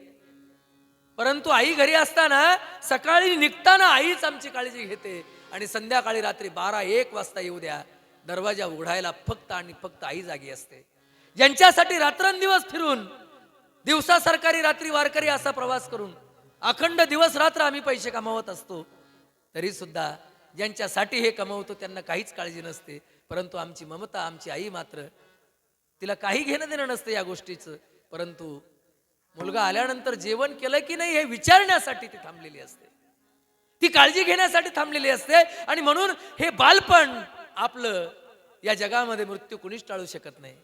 परंतु आई घरी असताना सकाळी निघताना आईच आमची काळजी घेते. आणि संध्याकाळी रात्री 12-1 वाजता येऊ द्या, दरवाजा उघडायला फक्त आणि फक्त आई जागी असते. ज्यांच्यासाठी रात्रंदिवस फिरून, दिवसा सरकारी रात्री वारकरी असा प्रवास करून अखंड दिवस रात्र आम्ही पैसे कमावत असतो, तरी सुद्धा ज्यांच्यासाठी हे कमवतो त्यांना काहीच काळजी नसते. परंतु आमची ममता, आमची आई मात्र, तिला काही घेणं देणं नसतं या गोष्टीचं. परंतु मुलगा आल्यानंतर जेवण केलं की नाही हे विचारण्यासाठी ती थांबलेली असते, ती काळजी घेण्यासाठी थांबलेली असते. आणि म्हणून हे बालपण आपलं या जगामध्ये मृत्यू कुणीच टाळू शकत नाही.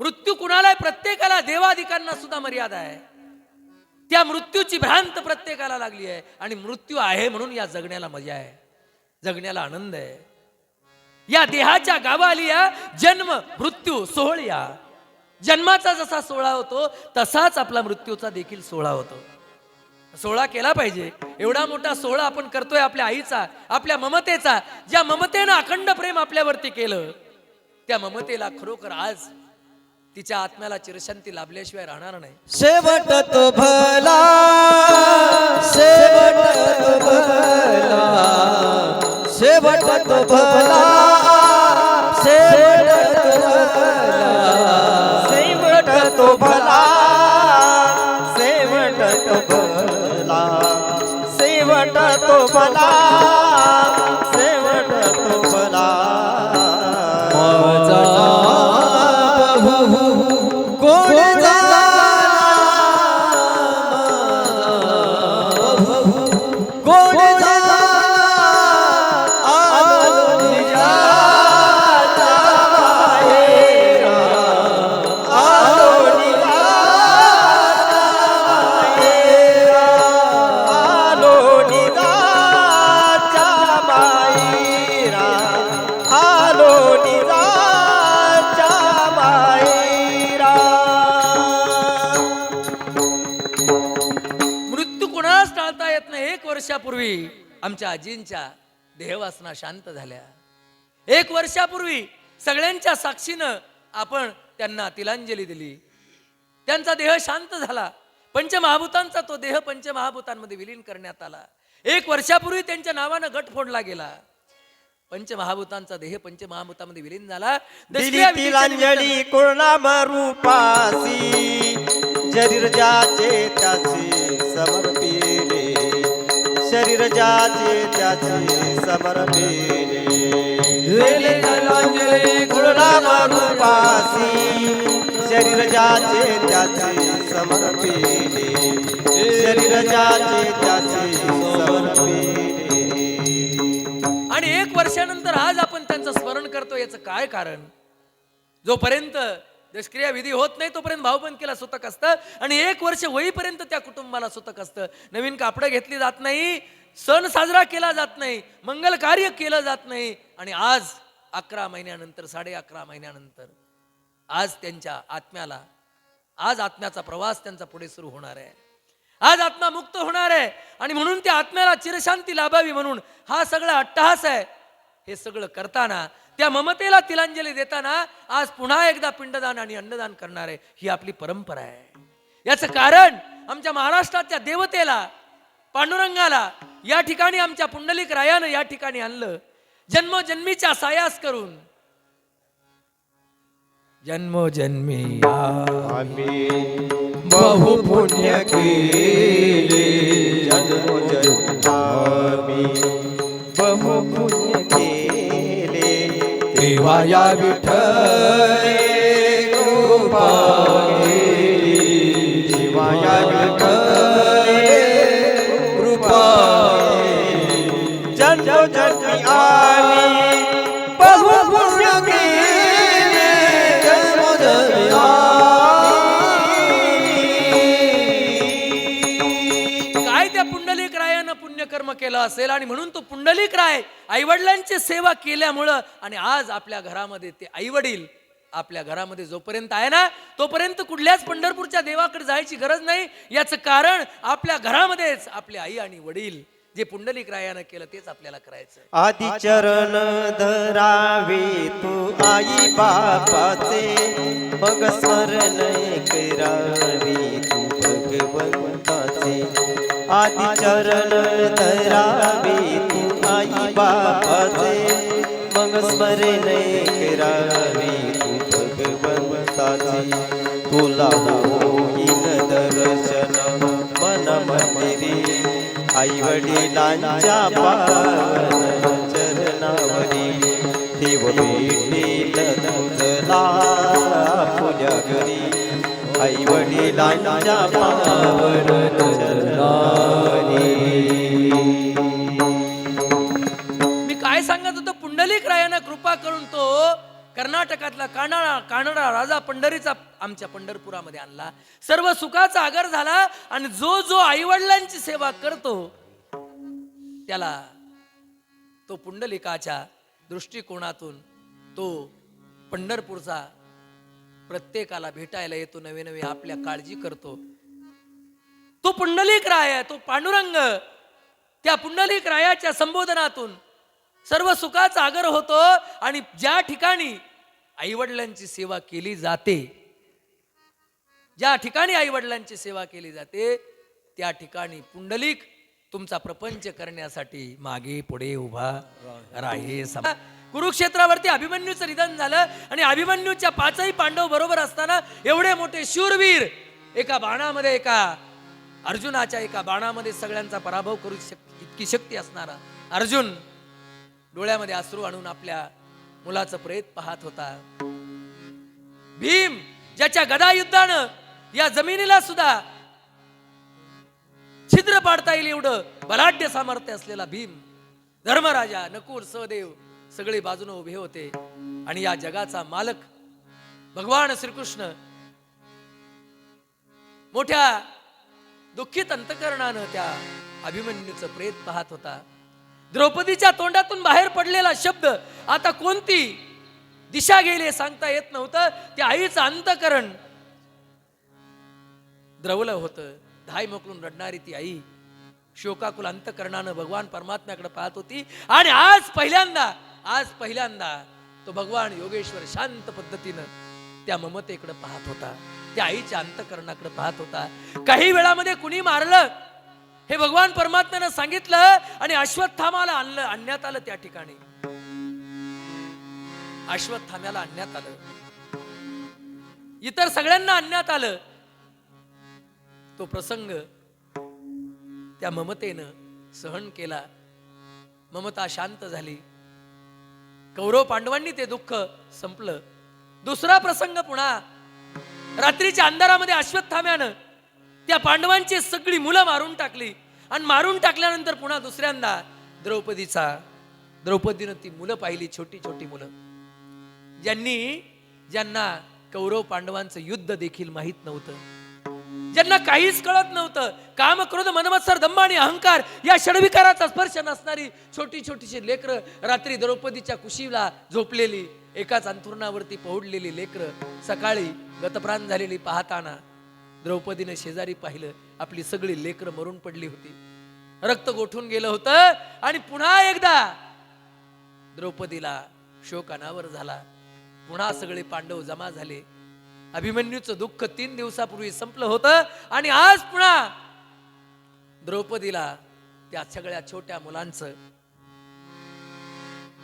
मृत्यू कुणाला, प्रत्येकाला, देवादिकांना सुद्धा मर्यादा आहे. त्या मृत्यूची भ्रांत प्रत्येकाला लागली आहे. आणि मृत्यू आहे म्हणून या जगण्याला मजा आहे, जगण्याला आनंद आहे. या देहाच्या गावालिया जन्म मृत्यू सोहळ्या. जन्माचा जसा सोहळा होतो तसाच आपला मृत्यूचा देखील सोहळा होतो. सोहळा केला पाहिजे. एवढा मोठा सोहळा आपण करतोय आपल्या आईचा, आपल्या ममतेचा. ज्या ममतेनं अखंड प्रेम आपल्यावरती केलं, त्या ममतेला खरोखर आज तिच्या आत्म्याला चिरशांती लाभल्याशिवाय राहणार नाही. शेवट तो भला, शेवट तो भला, शेवट तो भला, शेवट तो भला, शेवट तो भला, शेवट तो भला, शेवट तो भला, शेवट तो भला. माझा कोण झाला, कोण झाला, आलो निजाचा माहेरा, आलो निजाचा माहेरा, आलो निजाच्या माहेरा, आलो निजाच्या माहेरा. मृत्यू कोणालाच टाळता येत नाही. 1 वर्षापूर्वी आमच्या आजींच्या देहवासना शांत झाल्या. 1 वर्षापूर्वी सगळ्यांच्या साक्षीनं आपण त्यांना तिलांजली दिली. त्यांचा देह शांत झाला. पंचमहाभूतांचा तो देह पंचमहाभूतांमध्ये विलीन करण्यात आला. 1 वर्षापूर्वी त्यांच्या नावानं गट फोडला गेला. पंचमहाभूतांचा देह पंचमहाभूतामध्ये विलीन झाला. दिली दसऱ्या विधीच्या तिलांजली निमित्तानं कुळनाम रूपासी, शरीर ज्याचे त्याचे समर्पिले, शरीर ज्याचे त्याचे समर्पिले. दिली तिलांजली कुळनाम रूपासी, शरीर ज्याचे त्याचे समर्पिले, शरीर ज्याचे त्याचे समर्पिले. आणि 1 वर्षानंतर आज आपण त्यांचं स्मरण करतो. याचं काय कारण? जोपर्यंत दशक्रिया विधी होत नाही तोपर्यंत भाऊबंदकीला सुतक असतं. आणि 1 वर्ष होईपर्यंत त्या कुटुंबाला सुतक असतं. नवीन कापडं घेतली जात नाही, सण साजरा केला जात नाही, मंगल कार्य केलं जात नाही. आणि आज 11 महिन्यानंतर, 11.5 महिन्यानंतर आज त्यांच्या आत्म्याला, आज आत्म्याचा प्रवास त्यांचा पुढे सुरू होणार आहे. आज आत्मा मुक्त होणार आहे. आणि म्हणून त्या आत्म्याला चिरशांती लाभावी म्हणून हा सगळा अट्टहास आहे. हे सगळं करताना, त्या ममतेला तिलांजली देताना आज पुन्हा एकदा पिंडदान आणि अन्नदान करणार आहे. ही आपली परंपरा आहे. याचं कारण आमच्या महाराष्ट्राच्या देवतेला, पांडुरंगाला या ठिकाणी आमच्या पुंडलिक रायानं या ठिकाणी आणलं. जन्मोजन्मीच्या सायास करून जन्मोजन्मी आम्ही बहु पुण्य केले, जन्मोजन्मी बहु पुण्य केले. देवा या विठ्ठले कृपा केली, देवा या विठ्ठले कृपा केली. जन्मोजन्मी आम्ही बहु पुण्य केले, जन्मोजन्मी काय त्या पुंडलिक रायानं पुण्यकर्म केलं असेल. आणि म्हणून तो पुंडलिक राय आईवडिलांची सेवा केल्यामुळं, आणि आज आपल्या घरामध्ये ते आईवडील आपल्या घरामध्ये जोपर्यंत आहे ना, तोपर्यंत कुठल्याच पंढरपूरच्या देवाकडे जायची गरज नाही. याचं कारण आपल्या घरामध्येच आपले आई आणि वडील जे पुंडलिक रायानं केलं तेच आपल्याला करायचं. आदि चरण धरावे तू आई बापाचे, मग स्मरण करावी तू भगवंताचे. आदि चरण धरावे तू आई बापाचे, मग स्मरण करावी तू भगवंताचे. तुला होईन दर्शन मन मंदिरी, आई वडिलांच्या पावन चरणावरी. देव भेटेल तुझला आपल्या घरी, आई वडिलांच्या पावन चरणावरी. मी काय सांगत होतो, पुंडलिक रायानं कृपा करून कर्नाटकातला कानडा राजा पंढरीचा आमच्या पंढरपुरामध्ये आणला. सर्व सुखाचा आगर झाला. आणि जो जो आईवडिलांची सेवा करतो त्याला तो पुंडलिकाच्या दृष्टिकोनातून तो पंढरपूरचा प्रत्येकाला भेटायला येतो. नवे नवे आपल्या काळजी करतो. तो पुंडलिक राय, तो पांडुरंग त्या पुंडलिक रायाच्या संबोधनातून सर्व सुखाचा आगर होतो. आणि ज्या ठिकाणी आईवडिलांची सेवा केली जाते, ज्या ठिकाणी आईवडिलांची सेवा केली जाते त्या ठिकाणी पुंडलिक तुमचा प्रपंच करण्यासाठी मागे पुढे उभा राहे. कुरुक्षेत्रावरती अभिमन्यूचं निधन झालं. आणि अभिमन्यूच्या 5ही पांडव बरोबर असताना एवढे मोठे शूरवीर एका बाणामध्ये, एका अर्जुनाच्या एका बाणामध्ये सगळ्यांचा पराभव करू इतकी शक्ती असणारा अर्जुन डोळ्यामध्ये अश्रू आणून आपल्या मुलाचं प्रेत पाहत होता. भीम ज्याच्या गदा युद्धानं या जमिनीला सुद्धा छिद्र पाडता येईल एवढं बलाढ्य सामर्थ्य असलेला भीम, धर्मराजा, नकुल, सहदेव सगळे बाजूने उभे होते. आणि या जगाचा मालक भगवान श्रीकृष्ण मोठ्या दुःखित अंतकरणानं त्या अभिमन्यूचं प्रेत पाहत होता. द्रौपदीच्या तोंडातून बाहेर पडलेला शब्द आता कोणती दिशा गेली सांगता येत नव्हतं. त्या आईचं अंतकरण द्रवलं होतं. धाय मोकलून रडणारी ती आई शोकाकुल अंतकरणानं भगवान परमात्म्याकडे पाहत होती. आणि आज पहिल्यांदा तो भगवान योगेश्वर शांत पद्धतीनं त्या ममतेकडे पाहत होता, त्या आईच्या अंतकरणाकडे पाहत होता. काही वेळामध्ये कुणी मारलं हे भगवान परमात्म्यानं सांगितलं. आणि अश्वत्थामाला आणण्यात आलं. त्या ठिकाणी अश्वत्थाम्याला आणण्यात आलं, इतर सगळ्यांना आणण्यात आलं. तो प्रसंग त्या ममतेनं सहन केला. ममता शांत झाली. कौरव पांडवांनी ते दुःख संपलं. दुसरा प्रसंग पुन्हा रात्रीच्या अंधारामध्ये अश्वत्थाम्यानं त्या पांडवांची सगळी मुलं मारून टाकली. आणि मारून टाकल्यानंतर पुन्हा दुसऱ्यांदा द्रौपदीनं ती मुलं पाहिली, छोटी छोटी मुलं, ज्यांना कौरव पांडवांचं युद्ध देखील माहित नव्हतं, ज्यांना काहीच कळत नव्हतं. काम, क्रोध, मनमत्सर, दंभ आणि अहंकार या षडविकाराचा स्पर्श नसणारी छोटी छोटीशी लेकरं, रात्री द्रौपदीच्या कुशीला झोपलेली, एकाच अंथरुणावरती पहुडलेली लेकरं सकाळी गतप्राण झालेली पाहताना द्रौपदीने शेजारी पाहिलं. आपली सगळी लेकरं मरून पडली होती, रक्त गोठून गेलं होतं. आणि पुन्हा एकदा द्रौपदीला शोक अनावर झाला. पुन्हा सगळे पांडव जमा झाले. अभिमन्यूचं दुःख 3 दिवसापूर्वी संपलं होतं. आणि आज पुन्हा द्रौपदीला त्या सगळ्या छोट्या मुलांचं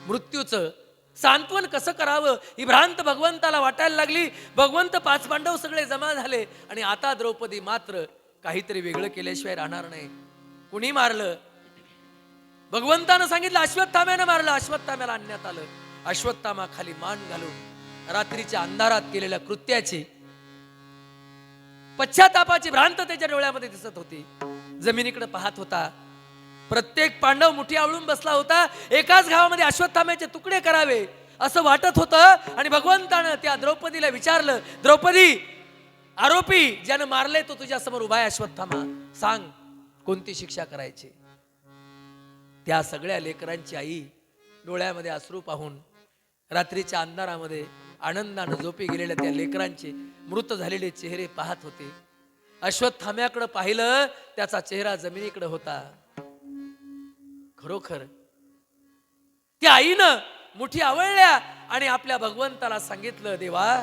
मृत्यूचं सांत्वन कसं करावं ही भ्रांत भगवंताला वाटायला लागली. भगवंत 5 पांडव सगळे जमा झाले. आणि आता द्रौपदी मात्र काहीतरी वेगळं केल्याशिवाय राहणार नाही. कुणी मारलं? भगवंतानं सांगितलं अश्वत्थाम्यानं मारलं. अश्वत्थाम्याला आणण्यात आलं. अश्वत्थामा खाली मान घालून रात्रीच्या अंधारात केलेल्या कृत्याची पश्चातापाची भ्रांत त्याच्या डोळ्यामध्ये दिसत होती. जमिनीकडे पाहत होता. प्रत्येक पांडव मुठी आवळून बसला होता. एकाच गावामध्ये अश्वत्थाम्याचे तुकडे करावे असं वाटत होतं. आणि भगवंतानं त्या द्रौपदीला विचारलं, द्रौपदी, आरोपी ज्यानं मारले तो तुझ्या समोर उभा आहे अश्वत्थामा, सांग कोणती शिक्षा करायची. त्या सगळ्या लेकरांची आई डोळ्यामध्ये अश्रू पाहून रात्रीच्या अंधारामध्ये आनंदानं झोपी गेलेल्या त्या लेकरांचे मृत झालेले चेहरे पाहत होते. अश्वत्थाम्याकडे पाहिलं, त्याचा चेहरा जमिनीकडे होता. खरोखर त्या आईनं मुठी आवळल्या आणि आपल्या भगवंताला सांगितलं, देवा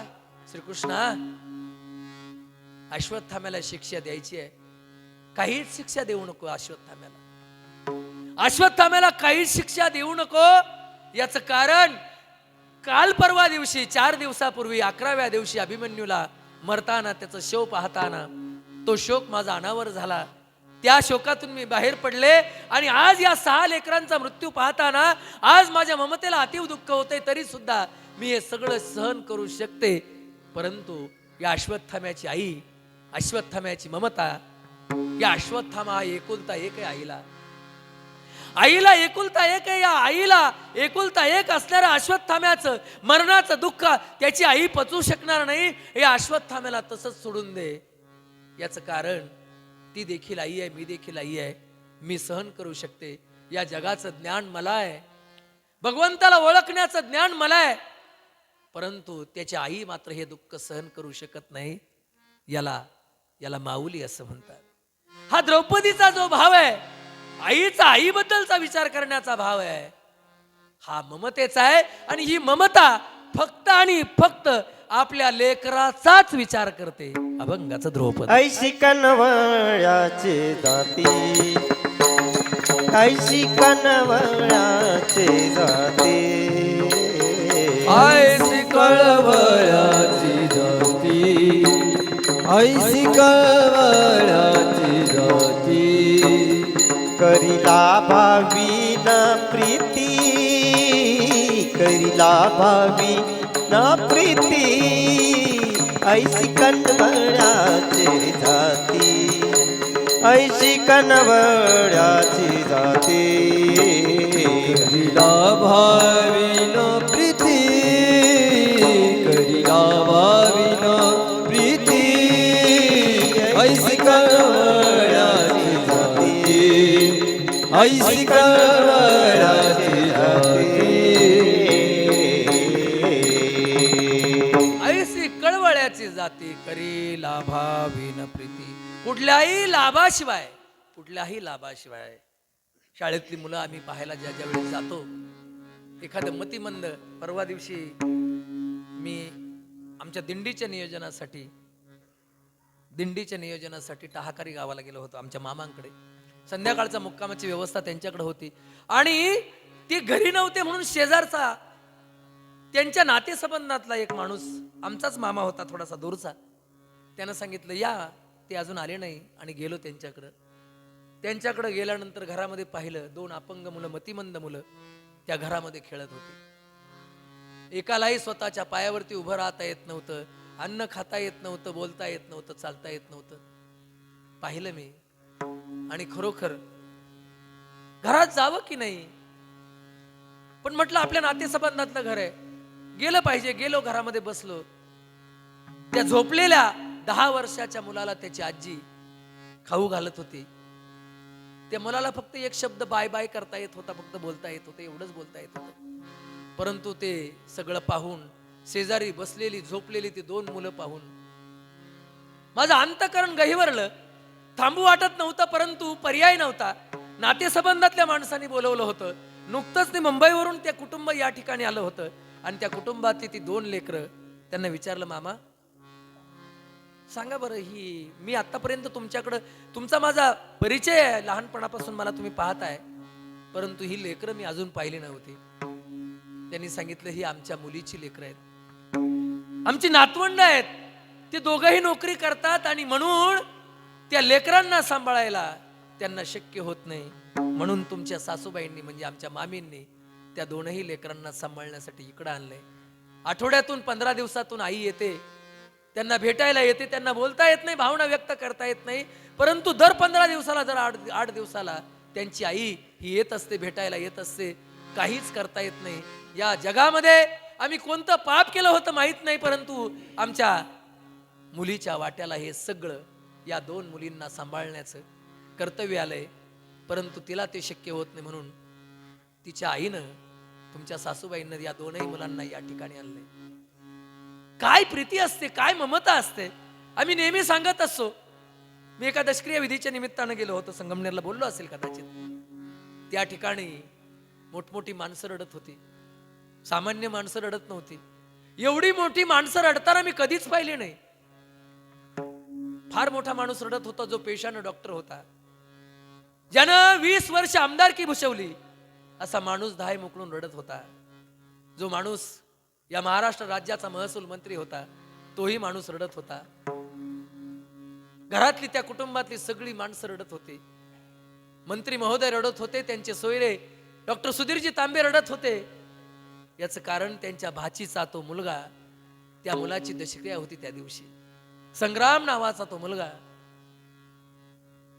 श्रीकृष्णा, अश्वत्थाम्याला शिक्षा द्यायची आहे, काहीच शिक्षा देऊ नको. अश्वत्थाम्याला काहीच शिक्षा देऊ नको. याचं कारण काल परवा दिवशी 4 दिवसापूर्वी 11व्या दिवशी अभिमन्यूला मरताना त्याचं शव पाहताना तो शोक माझा अनावर झाला. त्या शोकातून मी बाहेर पडले. आणि आज या 6 लेकरांचा मृत्यू पाहताना आज माझ्या ममतेला अतीव दुःख होते. तरी सुद्धा मी हे सगळं सहन करू शकते. परंतु या अश्वत्थाम्याची आई, अश्वत्थाम्याची ममता, या अश्वत्थामा एकुलता एक आहे आईला. आईला एकुलता एक आहे. या आईला एकुलता एक असणाऱ्या अश्वत्थाम्याचं मरणाचं दुःख त्याची आई पचवू शकणार नाही. हे अश्वत्थाम्याला तसंच सोडून दे. याचं कारण ती देखील आई आहे, मी देखील आई आहे. मी सहन करू शकते. या जगाचं ज्ञान मला आहे, भगवंताला ओळखण्याचं ज्ञान मला आहे, परंतु त्याची आई मात्र हे दुःख सहन करू शकत नाही. याला माऊली असं म्हणतात. हा द्रौपदीचा जो भाव आहे, आईचा आईबद्दलचा विचार करण्याचा भाव आहे, हा ममतेचा आहे. आणि ही ममता फक्त आणि फक्त आपल्या लेकराचाच विचार करते. अभंगाचं द्रौपदी. ऐशी कनवळ्याचे जाती, ऐशी कनवळ्याचे जाती, ऐसी कळवळ्याची जाती, ऐसी कळवळ्याची जाती, करिला भावी ना प्रीती, करिला भावी ना प्रीती, ऐशी कनवळ्याची जाती, ऐशी कनवळ्याची जाती, करिला भाविन प्रीती, करिला भाविन प्रीती, ऐसी कळवळ्याची जाती, ऐसी कळवळ्याची जाती. ऐसी कळवळ्याची जाती, करी लाभाविन प्रीती. कुठल्याही लाभाशिवाय, कुठल्याही लाभाशिवाय. शाळेतली मुलं आम्ही पाहायला ज्या ज्या वेळेस जातो, एखादं मतिमंद, परवा दिवशी मी आमच्या दिंडीच्या नियोजनासाठी टाहाकारी गावाला गेलो होतो, आमच्या मामांकडे. संध्याकाळचा मुक्कामाची व्यवस्था त्यांच्याकडे होती आणि ती घरी नव्हते म्हणून शेजारचा, त्यांच्या नातेसंबंधातला एक माणूस, आमचाच मामा होता, थोडासा दूरचा, त्यानं सांगितलं या, ते अजून आले नाही. आणि गेलो त्यांच्याकडे गेल्यानंतर घरामध्ये पाहिलं, 2 अपंग मुलं, मतिमंद मुलं त्या घरामध्ये खेळत होती. एकालाही स्वतःच्या पायावरती उभं राहता येत नव्हतं, अन्न खाता येत नव्हतं, बोलता येत नव्हतं, चालता येत नव्हतं. पाहिलं मी आणि खरोखर घरात जावं की नाही, पण म्हटलं आपल्या नातेसंबंधातलं घर आहे, गेलं पाहिजे. गेलो, घरामध्ये बसलो. त्या झोपलेल्या 10 वर्षाच्या मुलाला त्याची आजी खाऊ घालत होती. त्या मुलाला फक्त एक शब्द बाय बाय करता येत होता, फक्त बोलता येत होतं, एवढंच बोलता येत होतं. परंतु ते सगळं पाहून, शेजारी बसलेली झोपलेली ती 2 मुलं पाहून माझं अंतःकरण गहिवरलं. थांबू वाटत नव्हतं, परंतु पर्याय नव्हता. नातेसंबंधातल्या माणसांनी बोलवलं होतं. नुकतंच ते मुंबईवरून त्या कुटुंब या ठिकाणी आलं होतं आणि त्या कुटुंबातली ती 2 लेकरं. त्यांना विचारलं, मामा सांगा बरं, ही मी आतापर्यंत तुमच्याकडं, तुमचा माझा परिचय आहे, लहानपणापासून मला तुम्ही पाहताय, परंतु ही लेकरं मी अजून पाहिली नव्हती. त्यांनी सांगितलं, ही आमच्या मुलीची लेकरं आहेत, आमची नातवंड आहेत. ते दोघंही नोकरी करतात आणि म्हणून त्या लेकरांना सांभाळायला त्यांना शक्य होत नाही. म्हणून तुमच्या सासूबाईंनी, म्हणजे आमच्या मामींनी, त्या 2ही लेकरांना सांभाळण्यासाठी इकडं आणलंय. आठवड्यातून 15 दिवसातून आई येते, त्यांना भेटायला येते. त्यांना बोलता येत नाही, भावना व्यक्त करता येत नाही, परंतु दर 15 दिवसाला, दर 8 दिवसाला त्यांची आई ही येत असते, भेटायला येत असते. काहीच करता येत नाही. या जगामध्ये आम्ही कोणतं पाप केलं होतं माहित नाही, परंतु आमच्या मुलीच्या वाट्याला हे सगळं, या 2 मुलींना सांभाळण्याचं कर्तव्य आलंय, परंतु तिला ते शक्य होत नाही. म्हणून तिच्या आईनं, तुमच्या सासूबाईंना या 2ही मुलांना या ठिकाणी आणलंय. काय प्रीती असते, काय ममता असते. आम्ही नेहमी सांगत असतो. मी एका दशक्रिया विधीच्या निमित्तानं गेलो होतो, संगमनेरला, बोललो असेल कदाचित. त्या ठिकाणी मोठमोठी माणसं रडत होती, सामान्य माणसं रडत नव्हती. एवढी मोठी माणसं रडताना मी कधीच पाहिली नाही. फार मोठा माणूस रडत होता, जो पेशानं डॉक्टर होता, ज्यानं 20 वर्ष आमदारकी भूषवली, असा माणूस धाय मोकळून रडत होता. जो माणूस या महाराष्ट्र राज्याचा महसूल मंत्री होता, तोही माणूस रडत होता. घरातली, त्या कुटुंबातली सगळी माणसं रडत होती. मंत्री महोदय रडत होते, त्यांचे सोयरे डॉक्टर सुधीरजी तांबे रडत होते. याचं कारण त्यांच्या भाचीचा तो मुलगा, त्या मुलाची दशक्रिया होती त्या दिवशी. संग्राम नावाचा तो मुलगा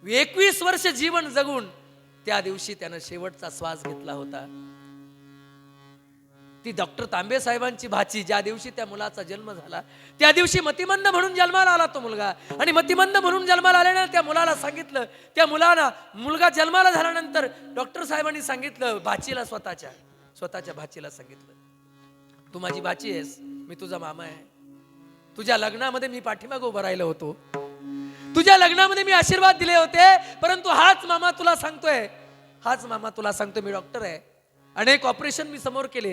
21 वर्ष जीवन जगून त्या दिवशी त्यानं शेवटचा श्वास घेतला होता. ती डॉक्टर तांबे साहेबांची भाची ज्या दिवशी त्या मुलाचा जन्म झाला त्या दिवशी मतिमंद म्हणून जन्माला आला तो मुलगा. आणि मतिमंद म्हणून जन्माला आल्यानंतर त्या मुलाला सांगितलं, त्या मुलगा जन्माला झाल्यानंतर डॉक्टर साहेबांनी सांगितलं भाचीला, स्वतःच्या भाचीला सांगितलं, तू माझी भाची आहेस, मी तुझा मामा आहे. तुझ्या लग्नामध्ये मी पाठीमागे उभा राहिलो होतो, तुझ्या लग्नामध्ये मी आशीर्वाद दिले होते, परंतु हाच मामा तुला सांगतोय मी डॉक्टर आहे. अनेक ऑपरेशन मी समोर केले,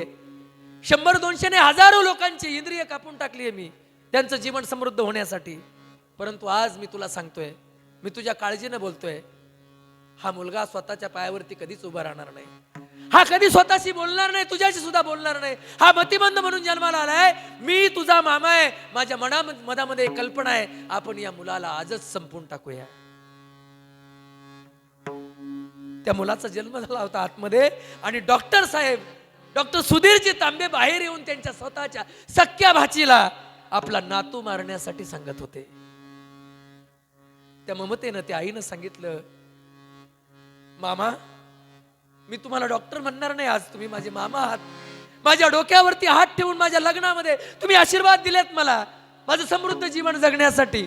100-200 ने हजारो लोकांची इंद्रिय कापून टाकली आहे मी त्यांचं जीवन समृद्ध होण्यासाठी. परंतु आज मी तुला सांगतोय, मी तुझ्या काळजीनं बोलतोय, हा मुलगा स्वतःच्या पायावरती कधीच उभा राहणार नाही, हा कधी स्वतःशी बोलणार नाही, तुझ्याशी सुद्धा बोलणार नाही. हा मतिमंद म्हणून जन्माला आलाय, मी तुझा मामा आहे. माझ्या मनामध्ये एक कल्पना आहे, आपण या मुलाला आजच संपून टाकूया. त्या मुलाचा जन्म झाला होता आतमध्ये आणि डॉक्टर सुधीरजी तांबे बाहेर येऊन त्यांच्या स्वतःच्या सख्या भाचीला आपला नातू मारण्यासाठी सांगत होते. त्या ममतेनं त्या आईनं सांगितलं, मामा मी तुम्हाला डॉक्टर म्हणणार नाही, आज तुम्ही माझे मामा आहात. माझ्या डोक्यावरती हात ठेवून माझ्या लग्नामध्ये तुम्ही आशीर्वाद दिलेत मला माझं समृद्ध जीवन जगण्यासाठी.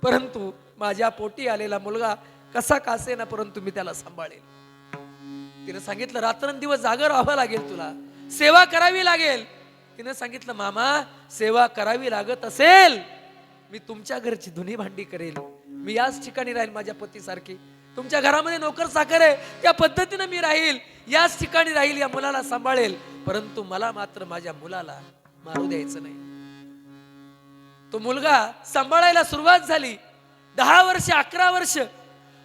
परंतु माझ्या पोटी आलेला मुलगा कसा कासे ना, परंतु मी त्याला सांभाळेल. तिने सांगितलं, रात्रंदिवस जागर राहावं लागेल, तुला सेवा करावी लागेल. तिने सांगितलं, मामा सेवा करावी लागत असेल, मी तुमच्या घरची धुनी भांडी करेल, मी याच ठिकाणी राहील माझ्या पतीसारखी. तुमच्या घरामध्ये नोकर चाकर आहे त्या पद्धतीने मी राहील, याच ठिकाणी राहील, या मुलाला सांभाळेल. परंतु मला मात्र माझ्या मुलाला मारू द्यायचं नाही. तो मुलगा सांभाळायला सुरुवात झाली. 10 वर्ष 11 वर्ष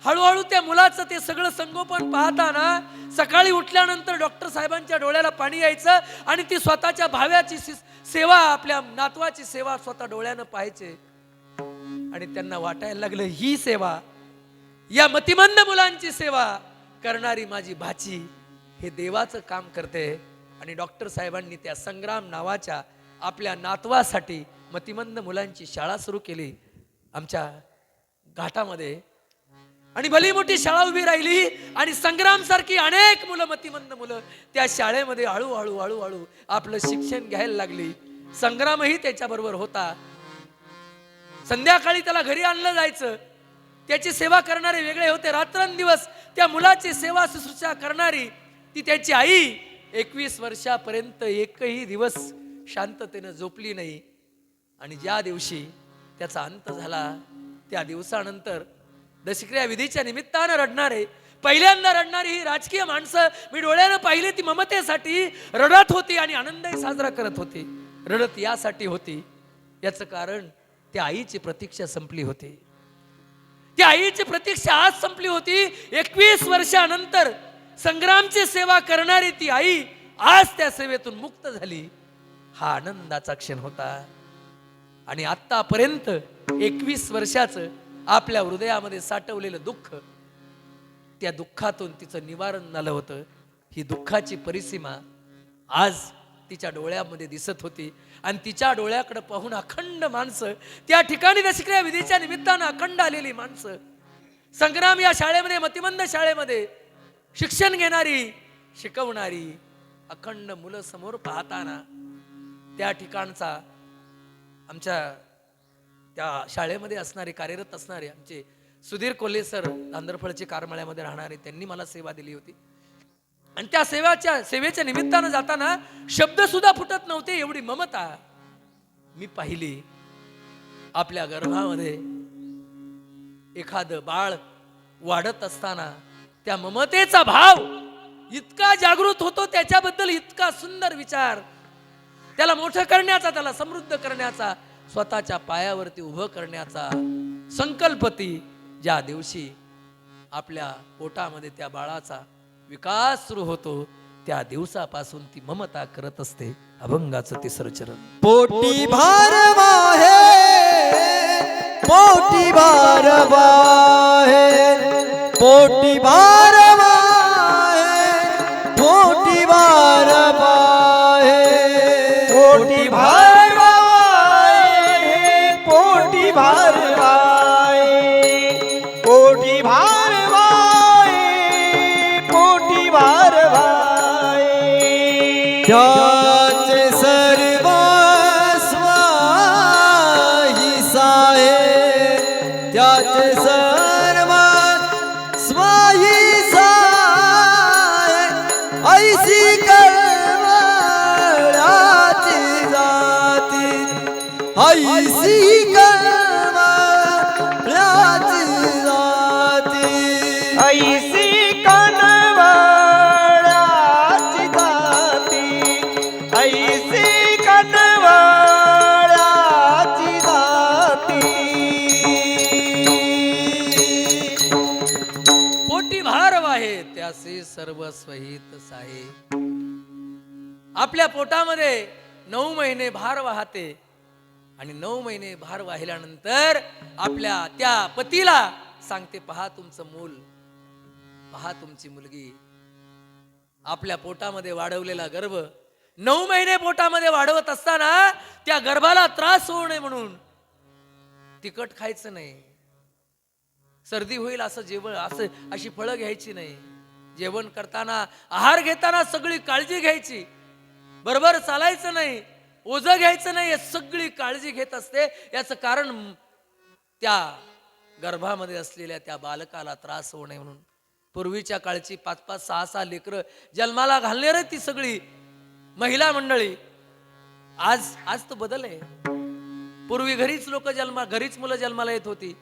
हळूहळू त्या मुलाचं ते सगळं संगोपन पाहताना सकाळी उठल्यानंतर डॉक्टर साहेबांच्या डोळ्याला पाणी यायचं आणि ती स्वतःच्या भाव्याची सेवा, आपल्या नातवाची सेवा स्वतः डोळ्यानं पाहायचे. आणि त्यांना वाटायला लागलं, ही सेवा, या मतिमंद मुलांची सेवा करणारी माझी भाची हे देवाचं काम करते. आणि डॉक्टर साहेबांनी त्या संग्राम नावाच्या आपल्या नातवासाठी मतिमंद मुलांची शाळा सुरू केली आमच्या घाटामध्ये. आणि भली मोठी शाळा उभी राहिली आणि संग्राम सारखी अनेक मुलं, मतिमंद मुलं त्या शाळेमध्ये हळूहळू आपलं शिक्षण घ्यायला लागली. संग्रामही त्याच्या बरोबर होता. संध्याकाळी त्याला घरी आणलं जायचं, त्याची सेवा करणारे वेगळे होते. रात्रंदिवस त्या मुलाची सेवा शुश्रूषा करणारी ती त्याची आई 21 वर्षापर्यंत एकही दिवस शांततेनं झोपली नाही. आणि ज्या दिवशी त्याचा अंत झाला त्या दिवसानंतर दशक्रिया विधीच्या निमित्तानं पहिल्यांदा रडणारी ही राजकीय माणसं मी डोळ्यानं पाहिली. ती ममतेसाठी रडत होती आणि आनंदही साजरा करत होती. रडत यासाठी होती, याचं कारण त्या आईची प्रतीक्षा संपली होती. त्या आईची प्रतीक्षा आज संपली होती. 21 वर्षानंतर संग्रामची सेवा करणारी ती आई आज त्या सेवेतून मुक्त झाली. हा आनंदाचा क्षण होता. आणि आतापर्यंत 21 वर्षाचं आपल्या हृदयामध्ये साठवलेलं दुःख, त्या दुःखातून तिचं निवारण झालं होतं. ही दुःखाची परिसीमा आज तिच्या डोळ्यामध्ये दिसत होती. आणि तिच्या डोळ्याकडे पाहून अखंड माणसं त्या ठिकाणी दशक्रिया विधीच्या निमित्तानं अखंड आलेली माणसं संग्राम या शाळेमध्ये, मतिमंद शाळेमध्ये शिक्षण घेणारी, शिकवणारी अखंड मुलं समोर पाहताना त्या ठिकाणचा आमच्या त्या शाळेमध्ये असणारे, कार्यरत असणारे आमचे सुधीर कोल्हे सर, आंध्रफळचे कारमाळ्यामध्ये राहणारे, त्यांनी मला सेवा दिली होती. आणि त्या सेवेच्या निमित्तानं जाताना शब्द सुद्धा फुटत नव्हते, एवढी ममता मी पाहिली. आपल्या गर्भामध्ये एखादं बाळ वाढत असताना त्या ममतेचा भाव इतका जागृत होतो, त्याच्याबद्दल इतका सुंदर विचार, त्याला मोठं करण्याचा, त्याला समृद्ध करण्याचा, स्वतःच्या पायावरती उभं करण्याचा संकल्प ती ज्या दिवशी आपल्या पोटामध्ये त्या बाळाचा विकास सुरू होतो त्या दिवसापासून ती ममता करत असते. अभंगाचं तिसरं चरण. पोटी भार बाहेर, पोटी भार बाहेर, पोटी भार बाहेर, पोटी भार बाहेर, पोटी भार बाहेर, पोटी भार बाहेर, पोटी भार बाहेर, ऐसी कळवळ्याची जाती ऐसी कनवळ्याची जाती ऐसी कनवळ्याची जाती पोटी भार वाहे त्यासे सर्व स्वहित साहे. आपल्या पोटामध्ये 9 महिने भार वाहते आणि 9 महिने भार वाहिल्यानंतर आपल्या त्या पतीला सांगते, पहा तुमचं मूल, पहा तुमची मुलगी. आपल्या पोटामध्ये वाढवलेला गर्भ 9 महिने पोटामध्ये वाढवत असताना त्या गर्भाला त्रास होऊ नये म्हणून तिखट खायचं नाही, सर्दी होईल असं जेवण, अशी फळं घ्यायची नाही, जेवण करताना आहार घेताना सगळी काळजी घ्यायची, बरोबर चालायचं नाही, ओझं घ्यायचं नाही, हे सगळी काळजी घेत असते. याचं कारण त्या गर्भामध्ये असलेल्या त्या बालकाला त्रास होऊ नये म्हणून. पूर्वीच्या काळची 5-5, 6-6 लेकरं जन्माला घालणारे ती सगळी महिला मंडळी. आज तो बदल आहे. पूर्वी घरीच मुलं जन्माला येत होती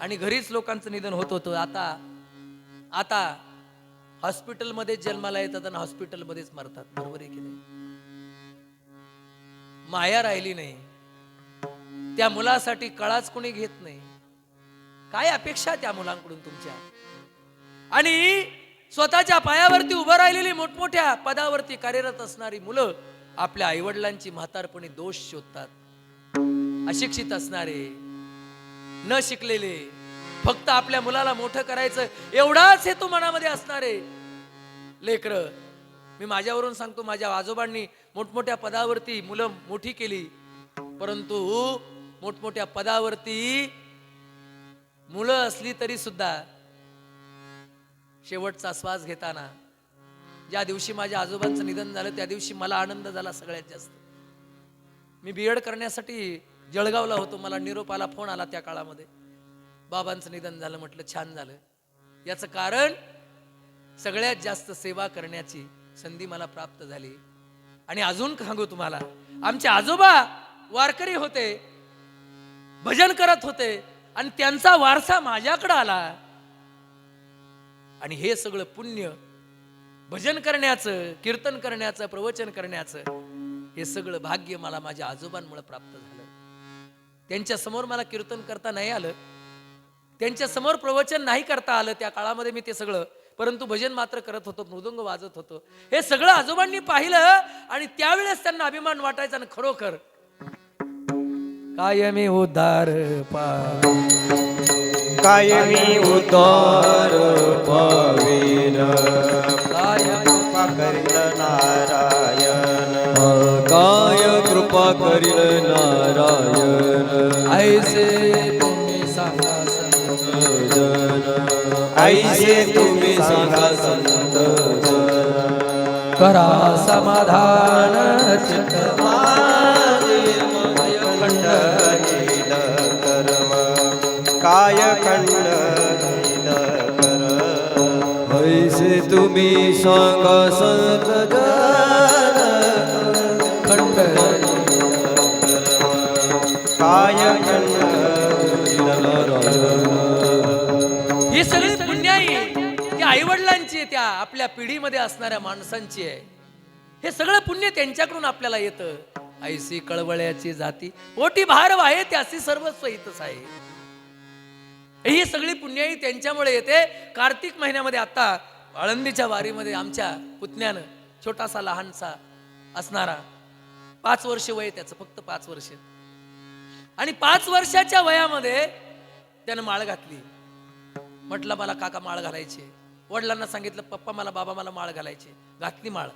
आणि घरीच लोकांचं निधन होत होतं. आता हॉस्पिटलमध्ये जन्माला येतात आणि हॉस्पिटलमध्येच मरतात. बरोबर आहे की नाही? माया राहिली नाही. त्या मुलासाठी कळाच कोणी घेत नाही. काय अपेक्षा त्या मुलांकडून तुमच्या? आणि स्वतःच्या पायावरती उभं राहिलेली मोठमोठ्या पदावरती कार्यरत असणारी मुलं आपल्या आईवडिलांची म्हातारपणी दोष शोधतात. अशिक्षित असणारे, न शिकलेले, फक्त आपल्या मुलाला मोठं करायचं एवढाच हेतू मनामध्ये असणारे लेकरं. मी माझ्यावरून सांगतो, माझ्या आजोबांनी मोठमोठ्या पदावरती मुलं मोठी केली, परंतु मोठमोठ्या पदावरती मुलं असली तरी सुद्धा शेवटचा श्वास घेताना ज्या दिवशी माझ्या आजोबांचं निधन झालं त्या दिवशी मला आनंद झाला सगळ्यात जास्त. मी बीएड करण्यासाठी जळगावला होतो. मला निरोप आला, फोन आला त्या काळामध्ये, बाबांचं निधन झालं. म्हटलं छान झालं. याचं कारण सगळ्यात जास्त सेवा करण्याची संधी मला प्राप्त झाली. आणि अजून सांगू तुम्हाला, आमचे आजोबा वारकरी होते, भजन करत होते आणि त्यांचा वारसा माझ्याकडे आला. आणि हे सगळं पुण्य, भजन करण्याचं, कीर्तन करण्याचं, प्रवचन करण्याचं, हे सगळं भाग्य मला माझ्या आजोबांमुळे प्राप्त झालं. त्यांच्या समोर मला कीर्तन करता नाही आलं, त्यांच्या समोर प्रवचन नाही करता आलं त्या काळामध्ये मी ते सगळं, परंतु भजन मात्र करत होतो, मृदुंग वाजत होतो. हे सगळं आजोबांनी पाहिलं आणि त्यावेळेस त्यांना अभिमान वाटायचा. आणि खरोखर कायमी उद्धार कायमी उद्धार पावीन कृपा करील नारायण काय कृपा करील नारायण ऐसे तुम्ही सांगा संत जन ऐसे तुम्ही सांगा संत जन करा समाधान चित्त खंडनील कर्म काय खंडनील कर्म ऐसे तुम्ही सांगा संत जन खंड काय खंडनील ही सगळी पुण्याई त्या आईवडिलांची, त्या आपल्या पिढीमध्ये असणाऱ्या माणसांची आहे. हे सगळं पुण्य त्यांच्याकडून आपल्याला येतं. ऐसी कळवळ्याची जाती पोटी भार वाहे त्यासी सर्वस्व हितच आहे. ही सगळी पुण्याई त्यांच्यामुळे येते. कार्तिक महिन्यामध्ये आता आळंदीच्या वारीमध्ये आमच्या पुतण्यानं, छोटासा लहानसा असणारा, 5 वर्ष वय त्याचं, फक्त 5 वर्ष, आणि 5 वर्षाच्या वयामध्ये त्यानं माळ घातली. म्हटलं मला काका माळ घालायची. वडिलांना सांगितलं, पप्पा मला, बाबा मला माळ घालायची. घातली माळ.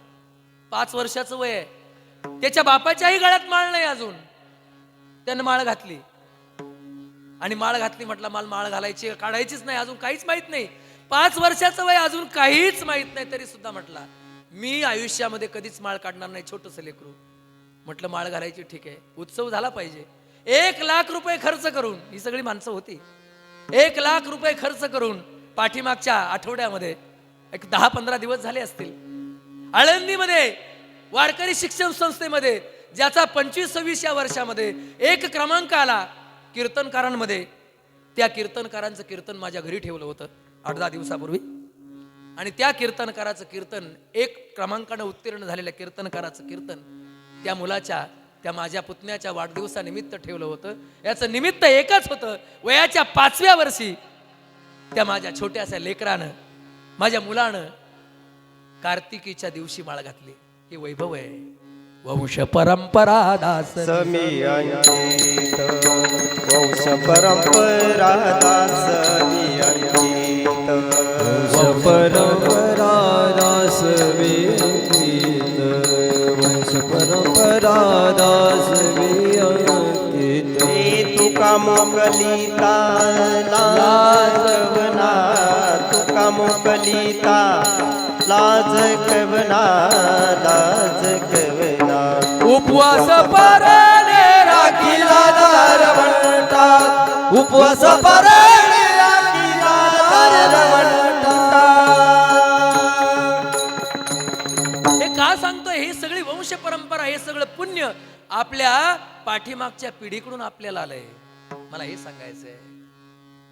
5 वर्षाचं वय आहे. त्याच्या बापाच्याही गळ्यात माळ नाही अजून, त्यानं माळ घातली. आणि माळ घातली, म्हटलं मला माळ घालायची, काढायचीच नाही, अजून काहीच माहित नाही. 5 वर्षाचं वय, अजून काहीच माहित नाही, तरी सुद्धा म्हटला मी आयुष्यामध्ये कधीच माळ काढणार नाही, छोटंसं लेकरू. म्हटलं माळ घालायची, ठीक आहे, उत्सव झाला पाहिजे. 1 लाख रुपये खर्च करून, ही सगळी माणसं होती, 1 लाख रुपये खर्च करून पाठीमागच्या आठवड्यामध्ये, एक 10-15 दिवस झाले असतील, आळंदीमध्ये वारकरी शिक्षण संस्थेमध्ये ज्याचा 25-26 या वर्षामध्ये एक क्रमांक आला कीर्तनकारांमध्ये, त्या कीर्तनकारांचं कीर्तन माझ्या घरी ठेवलं होतं 8-10 दिवसापूर्वी. आणि त्या कीर्तनकाराचं कीर्तन, एक क्रमांकानं उत्तीर्ण झालेल्या कीर्तनकाराचं कीर्तन त्या मुलाच्या, त्या माझ्या पुतण्याच्या वाढदिवसानिमित्त ठेवलं होतं. याचं निमित्त एकच होतं, वयाच्या 5व्या वर्षी त्या माझ्या छोट्याशा लेकरानं, माझ्या मुलानं कार्तिकीच्या दिवशी माळ घातली. हे वैभव आहे. वंश परंपरा दास समी अंकित वंश परंपरा दास मी अंकित परंपरा दास मी अंकित, वंश परंपरा दास मी अंकित. हे तुका मोकलिता लाजवना, तुका मोकलिता लाज कवना, लाज कवना. उपवास परणे राखीला दार म्हणता, उपवास परणे राखीला दार म्हणता. हे का सांगतोय? ही सगळी वंश परंपरा, हे सगळं पुण्य आपल्या पाठीमागच्या पिढीकडून आपल्याला आलंय. मला हे सांगायचंय.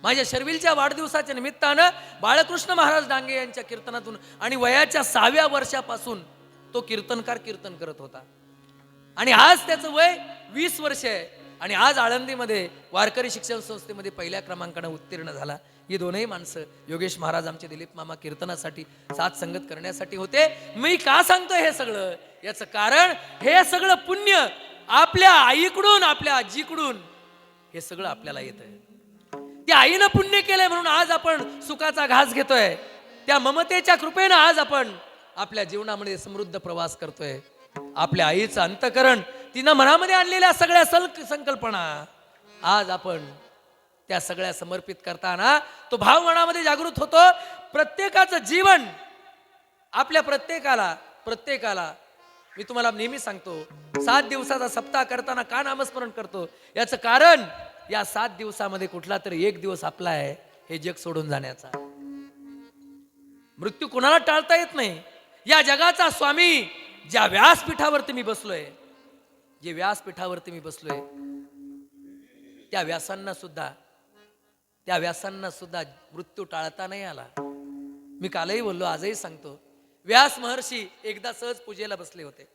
माझ्या शर्विलच्या वाढदिवसाच्या निमित्तानं बाळकृष्ण महाराज डांगे यांच्या कीर्तनातून आणि वयाच्या 6व्या वर्षापासून तो कीर्तनकार कीर्तन करत होता. आणि आज त्याचं वय 20 वर्ष आहे. आणि आज आळंदीमध्ये वारकरी शिक्षण संस्थेमध्ये पहिल्या क्रमांकाने उत्तीर्ण झाला. ही दोनही माणसं योगेश महाराज आमचे दिलीप मामा कीर्तनासाठी साथ संगत करण्यासाठी होते. मी का सांगतोय हे सगळं? याचं कारण हे सगळं पुण्य आपल्या आईकडून, आपल्या आजीकडून हे सगळं आपल्याला येतंय. त्या आईनं पुण्य केलंय म्हणून आज आपण सुखाचा घास घेतोय. त्या ममतेच्या कृपेनं आज आपण आपल्या जीवनामध्ये समृद्ध प्रवास करतोय. आपल्या आईचं अंतकरण, तिनं मनामध्ये आणलेल्या सगळ्या संकल्पना आज आपण त्या सगळ्या समर्पित करताना तो भाव मनामध्ये जागृत होतो. प्रत्येकाचं जीवन, आपल्या प्रत्येकाला मी तुम्हाला नेहमी सांगतो, 7 दिवसाचा सप्ताह करताना का नामस्मरण करतो? याचं कारण या 7 दिवसामध्ये कुठला तरी एक दिवस आपला आहे हे जग सोडून जाण्याचा. मृत्यू कुणाला टाळता येत नाही. या जगाचा स्वामी ज्या व्यासपीठावरती मी बसलोय, जे व्यासपीठावरती मी बसलोय, त्या व्यासांना सुद्धा मृत्यू टाळता नाही आला. मी कालही बोललो, आजही सांगतो. व्यास महर्षी एकदा सहज पूजेला बसले होते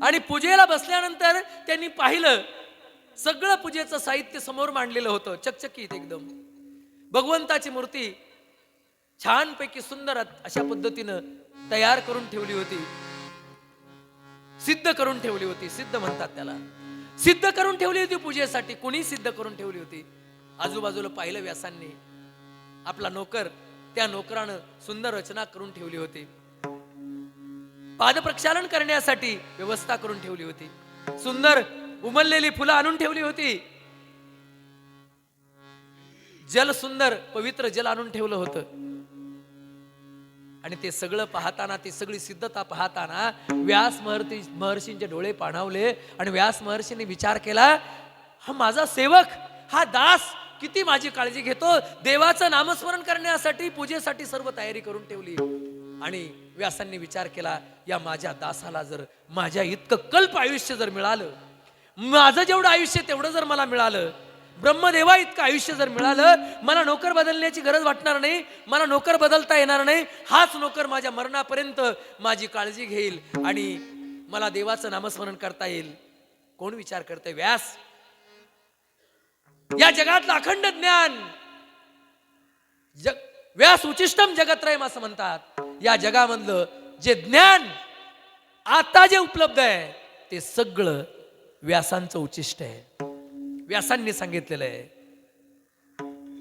आणि पूजेला बसल्यानंतर त्यांनी पाहिलं सगळं पूजेचं साहित्य समोर मांडलेलं होतं, चकचकीत एकदम. भगवंताची मूर्ती छानपैकी सुंदर अशा पद्धतीनं तयार करून ठेवली होती, सिद्ध करून ठेवली होती. सिद्ध म्हणतात त्याला. सिद्ध करून ठेवली होती पूजेसाठी. कुणी सिद्ध करून ठेवली होती? आजूबाजूला पाहिलं व्यासांनी. आपला नोकर, त्या नोकरानं सुंदर रचना करून ठेवली होती. पादप्रक्षालन करण्यासाठी व्यवस्था करून ठेवली होती. सुंदर उमललेली फुलं आणून ठेवली होती. जल, सुंदर पवित्र जल आणून ठेवलं होतं. आणि ते सगळं पाहताना, ती सगळी सिद्धता पाहताना व्यास महर्षींचे डोळे पाणावले. आणि व्यास महर्षींनी विचार केला, हा माझा सेवक, हा दास किती माझी काळजी घेतो. देवाचं नामस्मरण करण्यासाठी, पूजेसाठी सर्व तयारी करून ठेवली. आणि व्यासांनी विचार केला, या माझ्या दासाला जर माझ्या इतकं कल्प आयुष्य जर मिळालं, माझं जेवढं आयुष्य तेवढं जर मला मिळालं, ब्रह्मदेवा इतकं आयुष्य जर मिळालं, मला नोकर बदलण्याची गरज वाटणार नाही, मला नोकर बदलता येणार नाही. हाच नोकर माझ्या मरणापर्यंत माझी काळजी घेईल आणि मला देवाचं नामस्मरण करता येईल. कोण विचार करतंय? व्यास. या जगातलं अखंड ज्ञान, व्यास उचिष्टम जगत्रयम असं म्हणतात. या जगामधलं जे ज्ञान आता जे उपलब्ध आहे ते सगळं व्यासांचं उचिष्ट आहे. व्यासांनी सांगितलेलं आहे.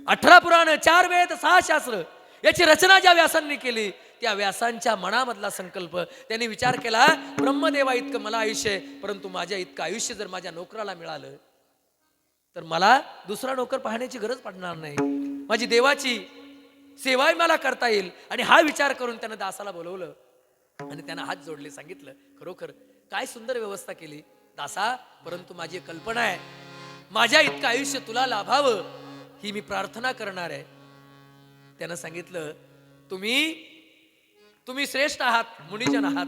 18 पुराण, 4 वेद, 6 शास्त्र याची रचना ज्या व्यासांनी केली, त्या व्यासांच्या मनामधला संकल्प त्यांनी विचार केला, ब्रह्मदेवा इतकं मला आयुष्य आहे, परंतु माझ्या इतकं आयुष्य जर माझ्या नोकराला मिळालं तर मला दुसरा नोकर पाहण्याची गरज पडणार नाही. माझी देवाची सेवाही मला करता येईल. आणि हा विचार करून त्यानं दासाला बोलवलं आणि त्यानं हात जोडले. सांगितलं, खरोखर काय सुंदर व्यवस्था केली दासा, परंतु माझी कल्पना आहे, माझ्या इतकं आयुष्य तुला लाभावं ही मी प्रार्थना करणार आहे. त्यानं सांगितलं, तुम्ही श्रेष्ठ आहात, मुनिजन आहात.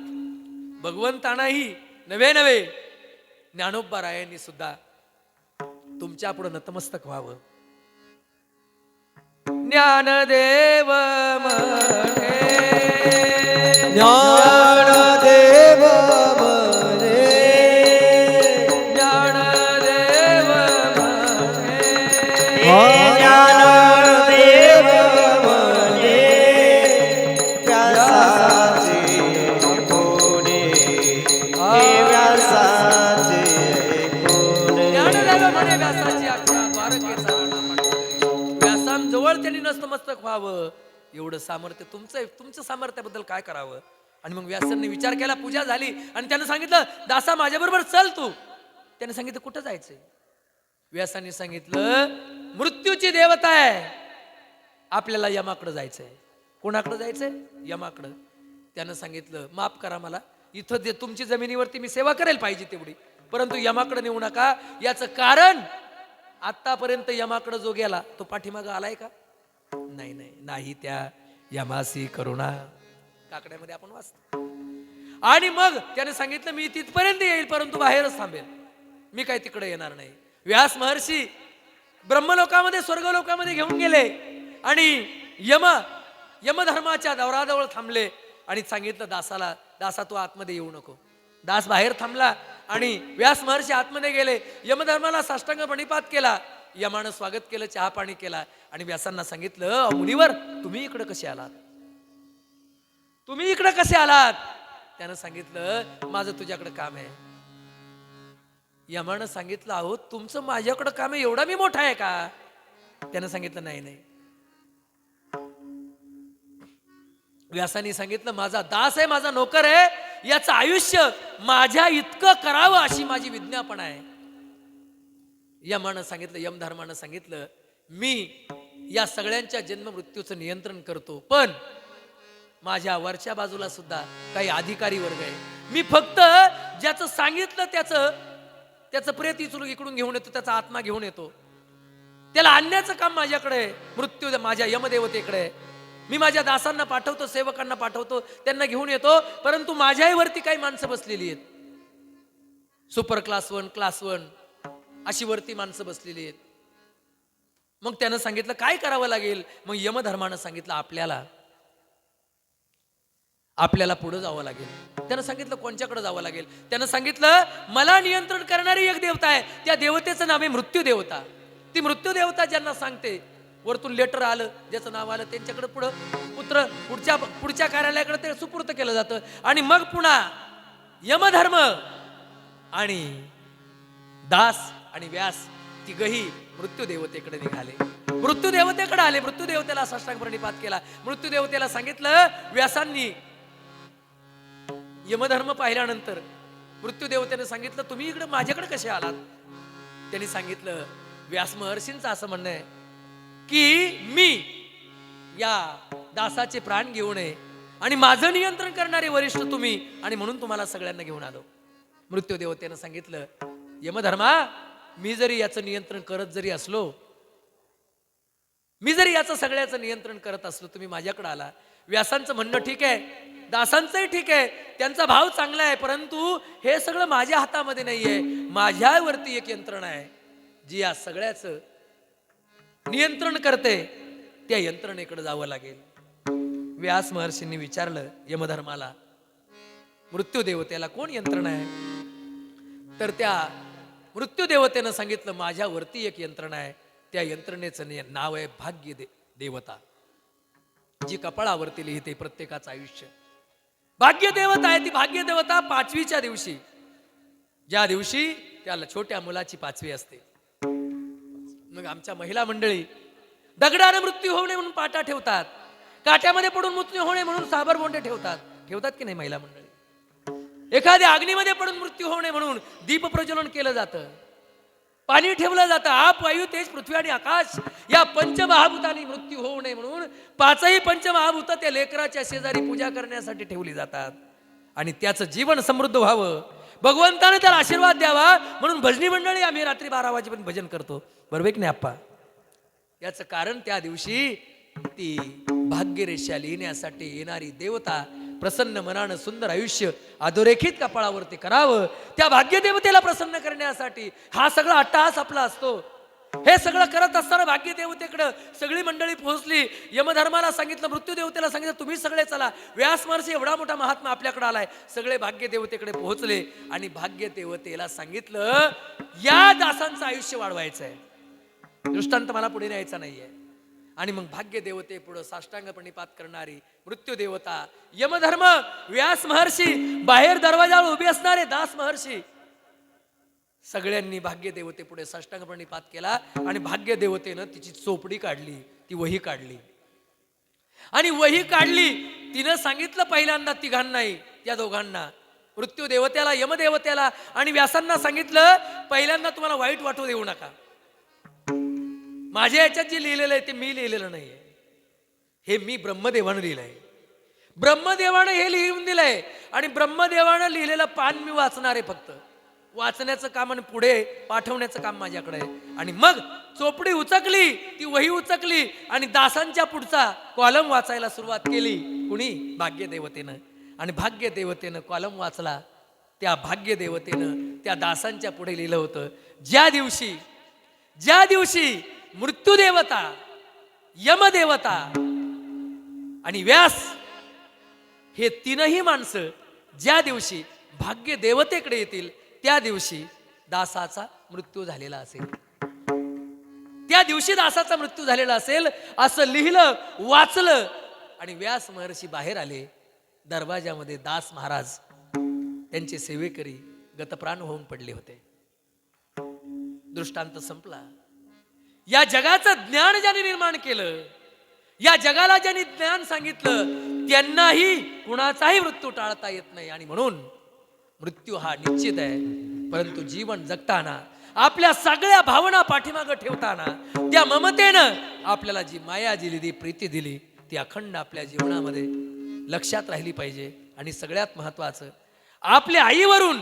भगवंतानाही नवे ज्ञानोबा रायांनी सुद्धा तुमच्या पुढे नतमस्तक व्हावं. ज्ञानदेव म्हणे, ज्ञानदेव म्हणे, ज्ञानदेव म्हणे, ज्ञानदेव म्हणे, व्यासाचे कोणे, व्यासाचे कोणे. ज्ञानदेव म्हणे व्यासाची आख्या द्वारकेचा राणा पांडुरंग. व्यासांजवळ त्यांनी नतमस्तक व्हावं एवढं सामर्थ्य तुमचं सामर्थ्याबद्दल काय करावं. आणि मग व्यासांनी विचार केला, पूजा झाली आणि त्यानं सांगितलं दासा माझ्या बरोबर चल तू. त्याने सांगितलं कुठं जायचंय. व्यासांनी सांगितलं मृत्यूची देवता आहे, आपल्याला यमाकडे जायचंय. कोणाकडे जायचंय? यमाकडं. त्यानं सांगितलं माफ करा मला, इथं जे तुमची जमिनीवरती मी सेवा करेल पाहिजे तेवढी, परंतु यमाकडे नेऊ नका. याचं कारण आतापर्यंत यमाकडे जो गेला तो पाठीमागं आलाय का? नाही नाही नाही. त्या यमासी करुणा काकड्यामध्ये आपण वाचतो. आणि मग त्याने सांगितलं मी तिथपर्यंत येईल परंतु बाहेरच थांबेल, मी काय तिकडे येणार नाही. व्यास महर्षी ब्रह्मलोकामध्ये स्वर्गलोकामध्ये घेऊन गेले आणि यमधर्माच्या दौराजवळ थांबले आणि सांगितलं दासाला, दासा तू आतमध्ये येऊ नको. दास बाहेर थांबला आणि व्यास महर्षी आतमध्ये गेले. यमधर्माला साष्टांग प्रणिपात केला. यमानं स्वागत केलं, चहा पाणी केला आणि व्यासांना सांगितलं मुनीवर तुम्ही इकडे कसे आलात, तुम्ही इकडे कसे आलात. त्यानं सांगितलं माझं तुझ्याकडे काम आहे. यमानं सांगितलं अहो तुमचं माझ्याकडे काम आहे, एवढा मी मोठा आहे का? त्यानं सांगितलं नाही नाही. व्यासांनी सांगितलं माझा दास आहे, माझा नोकर आहे, याचं आयुष्य माझ्या इतकं करावं अशी माझी विज्ञापना आहे. यमानं सांगितलं, यमधर्मानं सांगितलं मी या सगळ्यांच्या जन्म मृत्यूचं नियंत्रण करतो, पण माझ्या वरच्या बाजूला सुद्धा काही अधिकारी वर्ग आहे. मी फक्त ज्याचं सांगितलं त्याचं प्रेत इकडून घेऊन येतो, त्याचा आत्मा घेऊन येतो. त्याला आणण्याचं काम माझ्याकडे आहे, मृत्यू माझ्या यमदेवतेकडे आहे. मी माझ्या दासांना पाठवतो, सेवकांना पाठवतो, त्यांना घेऊन येतो, परंतु माझ्याही वरती काही माणसं बसलेली आहेत. सुपर क्लास 1 क्लास 1 अशी वरती माणसं बसलेली आहेत. मग त्यानं सांगितलं काय करावं लागेल. मग यमधर्मानं सांगितलं आपल्याला पुढे जावं लागेल. त्यानं सांगितलं कोणच्याकडे जावं लागेल. त्यानं सांगितलं मला नियंत्रण करणारी एक देवता आहे, त्या देवतेचं नाव आहे मृत्यू देवता. ती मृत्यू देवता ज्यांना सांगते, वरतून लेटर आलं ज्याचं नाव आलं त्यांच्याकडे पुढच्या कार्यालयाकडे ते सुपूर्त केलं जातं. आणि मग पुन्हा यमधर्म आणि दास आणि व्यास तिघही मृत्यू देवतेकडे निघाले. मृत्यू देवतेकडे आले. मृत्यू देवतेला साष्टांग प्रणिपात केला. मृत्यू देवतेला सांगितलं व्यासांनी यमधर्म पाहिल्यानंतर मृत्यू देवतेने सांगितलं तुम्ही इकडे माझ्याकडे कसे आलात. त्यांनी सांगितलं व्यास महर्षींचं असं म्हणणं आहे की मी या दासाचे प्राण घेऊ नये आणि माझं नियंत्रण करणारे वरिष्ठ तुम्ही, आणि म्हणून तुम्हाला सगळ्यांना घेऊन आलो. मृत्यू देवतेनं सांगितलं यमधर्मा मी जरी याचं नियंत्रण करत जरी असलो, मी जरी याचं सगळ्याचं नियंत्रण करत असलो, तुम्ही माझ्याकडे आला. व्यासांचं म्हणणं ठीक आहे, दासांचंही ठीक आहे, त्यांचा भाव चांगला आहे, परंतु हे सगळं माझ्या हातामध्ये नाहीये. माझ्यावरती एक यंत्रणा आहे जी या सगळ्याचं नियंत्रण करते, त्या यंत्रणेकडे जावं लागेल. व्यास महर्षींनी विचारलं यमधर्माला मृत्यू देवतेला कोण यंत्रणा आहे. तर त्या मृत्यू देवतेनं सांगितलं माझ्यावरती एक यंत्रणा आहे, त्या यंत्रणेचं नाव आहे भाग्य देवता, जी कपाळावरती लिहिते प्रत्येकाचं आयुष्य. भाग्य देवता आहे ती. भाग्य देवता 5वीच्या दिवशी, ज्या दिवशी त्याला छोट्या मुलाची 5वी असते, मग आमच्या महिला मंडळी दगडाने मृत्यू होऊ नये म्हणून पाटा ठेवतात, काट्यामध्ये पडून मृत्यू होऊ नये म्हणून साबर बोंडे ठेवतात की नाही महिला मंडळी. एखाद्या अग्नीमध्ये पडून मृत्यू होऊ नये म्हणून दीप प्रज्वलन केलं जातं, पाणी ठेवलं जातं. आप वायू तेज पृथ्वी आणि आकाश या पंचमहाभूतांनी मृत्यू होऊ नये म्हणून 5ही पंचमहाभूत त्या लेकराच्या शेजारी पूजा करण्यासाठी ठेवली जातात. आणि त्याचं जीवन समृद्ध व्हावं, भगवंताने त्याला आशीर्वाद द्यावा म्हणून भजनी मंडळी आम्ही रात्री 12 वाजेपर्यंत भजन करतो. बरोबर की नाही आप्पा. याचं कारण त्या दिवशी ती भाग्यरेषा लिहिण्यासाठी येणारी देवता प्रसन्न मनानं सुंदर आयुष्य अधोरेखित कपाळावरती करावं. त्या भाग्यदेवतेला प्रसन्न करण्यासाठी हा सगळा अट्टहास आपला असतो. हे सगळं करत असताना भाग्यदेवतेकडं सगळी मंडळी पोहोचली. यमधर्माला सांगितलं, मृत्यूदेवतेला सांगितलं, तुम्ही सगळे चला. व्यास महर्षी एवढा मोठा महात्मा आपल्याकडे आलाय. सगळे भाग्यदेवतेकडे पोहोचले आणि भाग्यदेवतेला सांगितलं, या दासांचं आयुष्य वाढवायचं आहे. दृष्टांत मला पुढे न्यायचा नाहीये. आणि मग भाग्यदेवते पुढे साष्टांग प्रणिपात करणारी मृत्यूदेवता, यमधर्म, व्यास महर्षी, बाहेर दरवाजावर उभे असणारे दास महर्षी, सगळ्यांनी भाग्यदेवते पुढे साष्टांग प्रणिपात केला. आणि भाग्यदेवतेनं तिची चोपडी काढली, ती वही काढली. आणि वही काढली, तिनं सांगितलं पहिल्यांदा तिघांनाही, त्या दोघांना, मृत्यूदेवतेला, यमदेवतेला आणि व्यासांना सांगितलं, पहिल्यांदा तुम्हाला वाईट वाटू देऊ नका. माझ्या याच्यात जे लिहिलेलं आहे ते मी लिहिलेलं नाहीये, हे मी ब्रह्मदेवानं लिहिलंय. ब्रह्मदेवानं हे लिहून दिलंय आणि ब्रह्मदेवानं लिहिलेलं पान मी वाचणार आहे. फक्त वाचण्याचं काम आणि पुढे पाठवण्याचं काम माझ्याकडे आहे. आणि मग चोपडी उचकली, ती वही उचकली आणि दासांच्या पुढचा कॉलम वाचायला सुरुवात केली. कुणी? भाग्यदेवतेनं. आणि भाग्यदेवतेनं कॉलम वाचला. त्या भाग्यदेवतेनं त्या दासांच्या पुढे लिहिलं होतं, ज्या दिवशी मृत्यूदेवता, यमदेवता आणि व्यास हे तीनही माणसं ज्या दिवशी भाग्यदेवतेकडे येतील, त्या दिवशी दासाचा मृत्यू झालेला असेल. त्या दिवशी दासाचा मृत्यू झालेला असेल असं लिहिलं, वाचलं. आणि व्यास महर्षी बाहेर आले. दरवाजामध्ये दास महाराज, त्यांचे सेवेकरी गतप्राण होऊन पडले होते. दृष्टांत संपला. या जगाचं ज्ञान ज्यांनी निर्माण केलं, या जगाला ज्यांनी ज्ञान सांगितलं, त्यांनाही कुणाचाही मृत्यू टाळता येत नाही. आणि म्हणून मृत्यू हा निश्चित आहे. परंतु जीवन जगताना, आपल्या सगळ्या भावना पाठीमागं ठेवताना, त्या ममतेनं आपल्याला जी माया दिली, प्रीती दिली, ती अखंड आपल्या जीवनामध्ये लक्षात राहिली पाहिजे. आणि सगळ्यात महत्वाचं, आपल्या आईवरून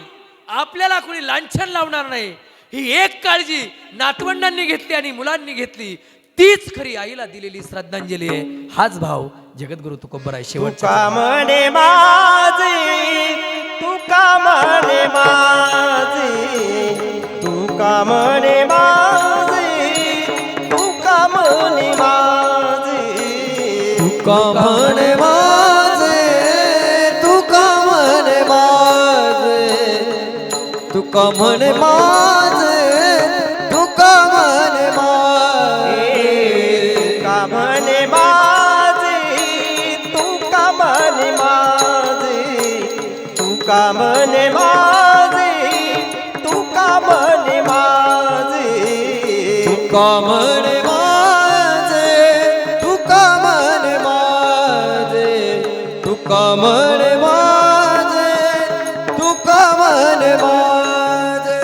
आपल्याला कोणी लांछन लावणार नाही, ही एक काळजी नातवंडांनी घेतली आणि मुलांनी घेतली. तीच खरी आईला दिलेली श्रद्धांजली आहे. हाच भाव जगद्गुरु तुकोबराय शेवटचा. तुका म्हणे माझे, तुका म्हणे माझे, तुका म्हणे माझे, तुका म्हणे माझे, तुका म्हणे माझे, तुका म्हणे माझे, तुका म्हणे माझे, तुका म्हणे माझे, तुका म्हणे माझे, तुका म्हणे माझे, तुका म्हणे माझे, तुका म्हणे माझे, तुका म्हणे माझे, तुका म्हणे माझे, तुका म्हणे माझे, तुका म्हणे माझे.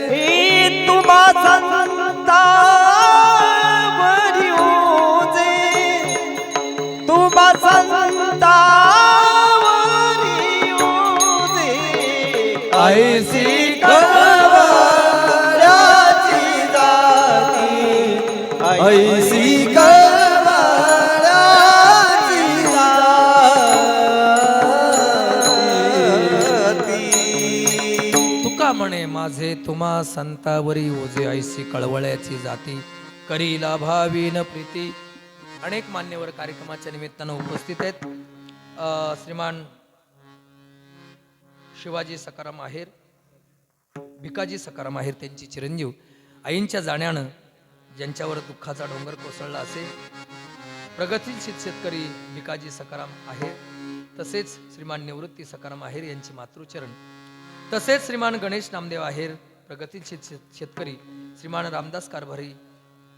हे तुम्हा संतावरी ओझे, तुम्हा संतावरी ओझे, ऐसी कळवळ्याची जाती, ऐसी कळवळ्याची जाती. तुका म्हणे माझे, तुम्हा संतावरी ओझे, ऐसी कळवळ्याची जाती, करीला भावीन प्रीती. अनेक मान्यवर कार्यक्रमाच्या निमित्तानं उपस्थित आहेत. श्रीमान शिवाजी सकाराम आहेर, भिकाजी सकाराम आहेर, त्यांची चिरंजीव आईंच्या जाण्यानं ज्यांच्यावर दुःखाचा डोंगर कोसळला असेल, प्रगतीशील शेतकरी भिकाजी सकाराम आहेर, तसेच श्रीमान निवृत्ती सकाराम आहेर यांची मातृचरण, तसेच श्रीमान गणेश नामदेव आहेर, प्रगतीशील शेतकरी, श्रीमान रामदास कारभारी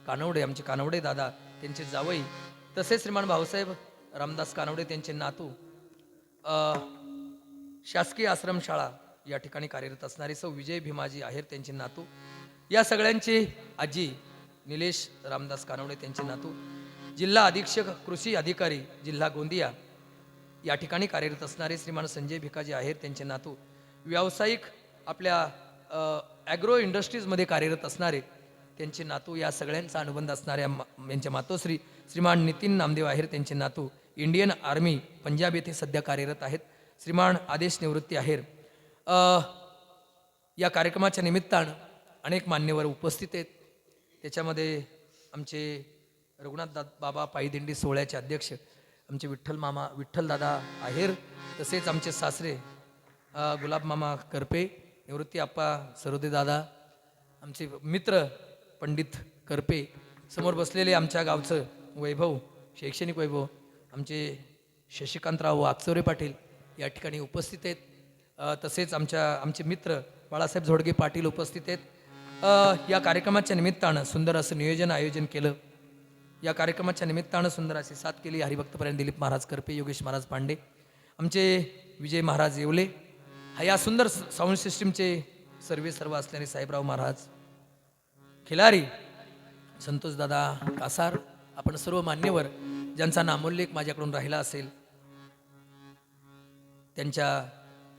कानवडे, आमचे कानवडे दादा, त्यांचे जावई, तसेच श्रीमान भाऊसाहेब रामदास कानवडे, त्यांचे नातू, शासकीय आश्रमशाळा या ठिकाणी कार्यरत असणारे सौ विजय भीमाजी आहेर, त्यांचे नातू, या सगळ्यांची आजी निलेश रामदास कानवडे, त्यांचे नातू, जिल्हा अधीक्षक कृषी अधिकारी जिल्हा गोंदिया या ठिकाणी कार्यरत असणारे श्रीमान संजय भिकाजी आहेर, त्यांचे नातू, व्यावसायिक आपल्या ॲग्रो इंडस्ट्रीजमध्ये कार्यरत असणारे त्यांचे नातू, या सगळ्यांचा अनुबंध असणाऱ्या यांच्या मातोश्री श्रीमान नितीन नामदेव आहेर, त्यांचे नातू, इंडियन आर्मी पंजाब येथे सध्या कार्यरत आहेत, श्रीमान आदेश निवृत्ती आहेर. या कार्यक्रमाच्या निमित्तानं अनेक मान्यवर उपस्थित आहेत. त्याच्यामध्ये आमचे रघुनाथ बाबा पायीदिंडी सोहळ्याचे अध्यक्ष आमचे विठ्ठलदादा आहेर, तसेच आमचे सासरे गुलाब मामा करपे, निवृत्ती आप्पा सरोदे दादा, आमचे मित्र पंडित करपे, समोर बसलेले आमच्या गावचं वैभव, शैक्षणिक वैभव आमचे शशिकांतराव वाकचौरे पाटील या ठिकाणी उपस्थित आहेत. तसेच आमचे मित्र बाळासाहेब झोडगे पाटील उपस्थित आहेत. या कार्यक्रमाच्या निमित्तानं सुंदर असं नियोजन आयोजन केलं. या कार्यक्रमाच्या निमित्तानं सुंदर अशी साथ केली हरिभक्तपरायण दिलीप महाराज करपे, योगेश महाराज पांडे, आमचे विजय महाराज येवले, या सुंदर साऊंड सिस्टीमचे सर्व असल्याने साहेबराव महाराज खिलारी, संतोषदादा कासार, आपण सर्व मान्यवर ज्यांचा नामोल्लेख माझ्याकडून राहिला असेल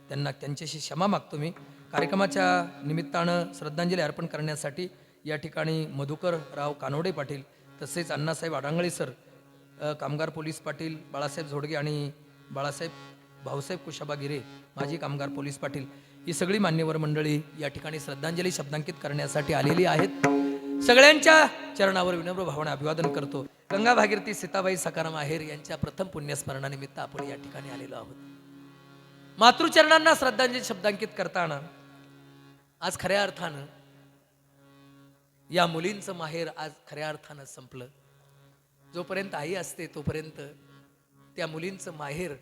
त्यांच्याशी क्षमा मागतो मी. कार्यक्रमाच्या निमित्तानं श्रद्धांजली अर्पण करण्यासाठी या ठिकाणी मधुकर राव कानोडे पाटील, तसेच अण्णासाहेब आडांगळे सर, कामगार पोलीस पाटील बाळासाहेब झोडगे आणि भाऊसाहेब कुशाबा गिरे माजी कामगार पोलीस पाटील, ही सगळी मान्यवर मंडळी या ठिकाणी श्रद्धांजली शब्दांकित करण्यासाठी आलेली आहेत. सगळ्यांच्या चरणावर विनम्र भावना अभिवादन करतो. गंगा भागीरथी सीताबाई सखाराम आहेर यांच्या प्रथम पुण्यस्मरणानिमित्त आपण या ठिकाणी आलेलो आहोत. मातृचरणांना श्रद्धांजली शब्दांकित करताना आज खऱ्या अर्थानं या मुलींचं माहेर आज खऱ्या अर्थानं संपलं. जोपर्यंत आई असते तोपर्यंत त्या मुलींचं माहेर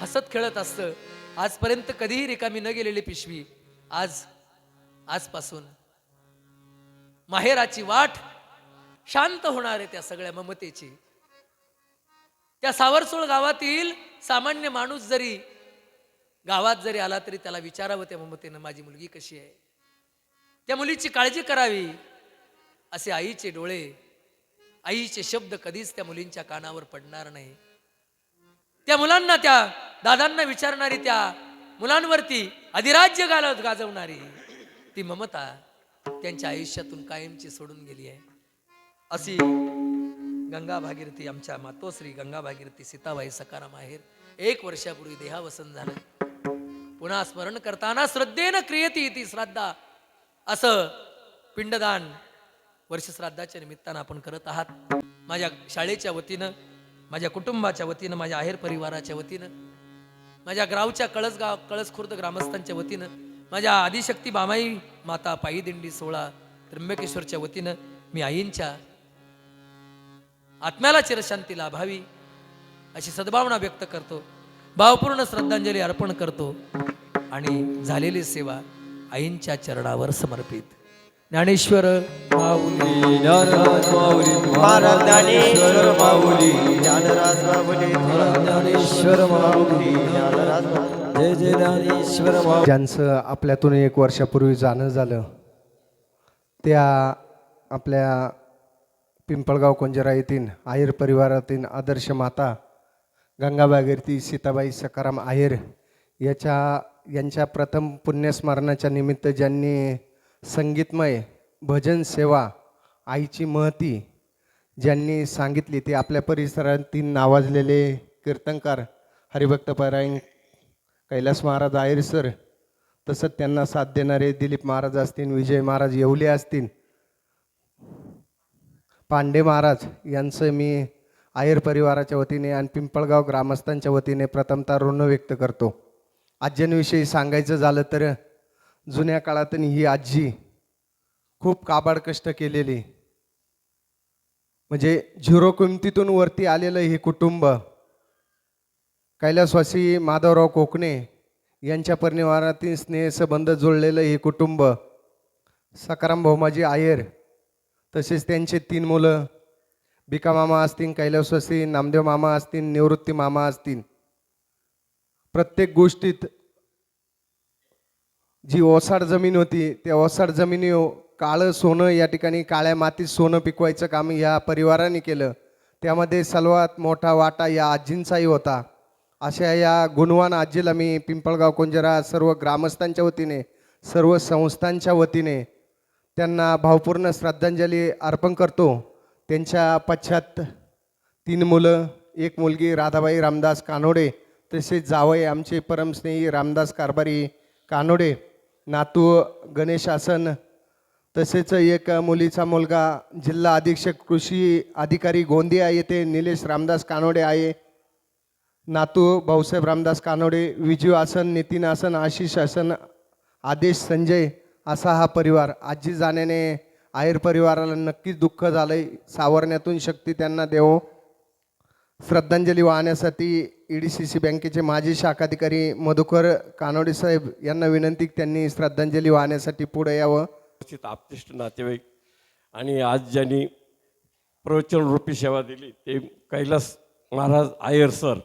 हसत खेळत असतं. आजपर्यंत कधीही रिकामी न गेलेली पिशवी आजपासून माहेराची वाट शांत होणार आहे त्या सगळ्या ममतेची. त्या सावरसोळ गावातील सामान्य माणूस जरी गावात जरी आला तरी त्याला विचारावं त्या ममतेनं, माझी मुलगी कशी आहे, त्या मुलीची काळजी करावी. असे आईचे डोळे, आईचे शब्द कधीच त्या मुलींच्या कानावर पडणार नाही. त्या मुलांना, त्या दादांना विचारणारी, त्या मुलांवरती अधिराज्य गाजवणारी ती ममता त्यांच्या आयुष्यातून कायमची सोडून गेली आहे. अशी गंगा भागीरथी, आमच्या मातोश्री गंगा भागीरथी सीताबाई सखाराम आहेर 1 वर्षापूर्वी देहावसन झालं. पुन्हा स्मरण करताना श्रद्धेनं क्रियती इति श्राद्धा असं पिंडदान वर्षश्राद्धाच्या निमित्तानं आपण करत आहात. माझ्या शाळेच्या वतीनं, माझ्या कुटुंबाच्या वतीनं, माझ्या आहेर परिवाराच्या वतीनं, माझ्या गावच्या कळसखुर्द ग्रामस्थांच्या वतीनं, माझ्या आदिशक्ती बामाई माता पायीदिंडी सोहळा त्र्यंबकेश्वरच्या वतीनं मी आईंच्या आत्म्याला चिरशांती लाभावी अशी सद्भावना व्यक्त करतो. भावपूर्ण श्रद्धांजली अर्पण करतो आणि झालेली सेवा आईंच्या चरणावर समर्पित. ज्ञानेश्वर माऊली, ज्ञानराज माऊली, महाराज ज्ञानेश्वर माऊली, ज्ञानराज माऊली, ज्ञानेश्वर माऊली, ज्ञानराज माऊली. जय जय ज्ञानेश्वर माऊली. ज्यांचं आपल्यातून 1 वर्षापूर्वी जाणं झालं त्या आपल्या पिंपळगाव कोंजरा येथील आहेर परिवारातील आदर्श माता गंगा भागीरथी सीताबाई सखाराम आहेर यांच्या प्रथम पुण्यस्मरणाच्या निमित्त ज्यांनी संगीतमय भजन सेवा आईची महती ज्यांनी सांगितली ते आपल्या परिसरातील नावाजलेले कीर्तनकार हरिभक्तपरायण कैलास महाराज आहेर सर, तसंच त्यांना साथ देणारे दिलीप महाराज असतील, विजय महाराज येवले असतील, पांडे महाराज यांचं मी आहेर परिवाराच्या वतीने आणि पिंपळगाव ग्रामस्थांच्या वतीने प्रथमतः ऋण व्यक्त करतो. आज्यांविषयी सांगायचं झालं तर जुन्या काळातून ही आजी खूप काबाड कष्ट केलेली, म्हणजे झिरो किमतीतून वरती आलेलं हे कुटुंब कैलासवासी माधवराव कोकणे यांच्या परिवारातील स्नेहसंबंध जोडलेलं हे कुटुंब सखाराम भौमाजी आहेर, तसेच त्यांचे 3 मुलं बिका मामा असतील, कैलासवासी नामदेव मामा असतील, निवृत्ती मामा असतील. प्रत्येक गोष्टीत जी ओसाड जमीन होती त्या ओसाड जमिनी काळं सोनं या ठिकाणी काळ्या मातीत सोनं पिकवायचं काम या परिवाराने केलं. त्यामध्ये सर्वात मोठा वाटा या आजींचाही होता. अशा या गुणवान आजीला मी पिंपळगाव कोंजरा सर्व ग्रामस्थांच्या वतीने, सर्व संस्थांच्या वतीने त्यांना भावपूर्ण श्रद्धांजली अर्पण करतो. त्यांच्या पश्चात 3 मुलं, एक मुलगी राधाबाई रामदास कानोडे, तसेच जावई आमचे परमस्नेही रामदास कारभारी कानोडे, नातू गणेश आसन, तसेच एक मुलीचा मुलगा जिल्हा अधीक्षक कृषी अधिकारी गोंदिया येथे निलेश रामदास कानोडे आहे. नातू भाऊसाहेब रामदास कानोडे, विजू आसन, नितीन आसन, आशिष आसन, आदेश संजय, असा हा परिवार. आजी जाण्याने आयर परिवाराला नक्कीच दुःख झालंय. सावरण्यातून शक्ती त्यांना देवो. श्रद्धांजली वाहण्यासाठी EDCC बँकेचे माजी शाखाधिकारी मधुकर कानोडे साहेब यांना विनंती की त्यांनी श्रद्धांजली वाहण्यासाठी पुढे यावं. उपस्थित आपतिष्ट नातेवाईक आणि आज ज्यांनी प्रवचन रूपी सेवा दिली ते कैलास महाराज आयर सर,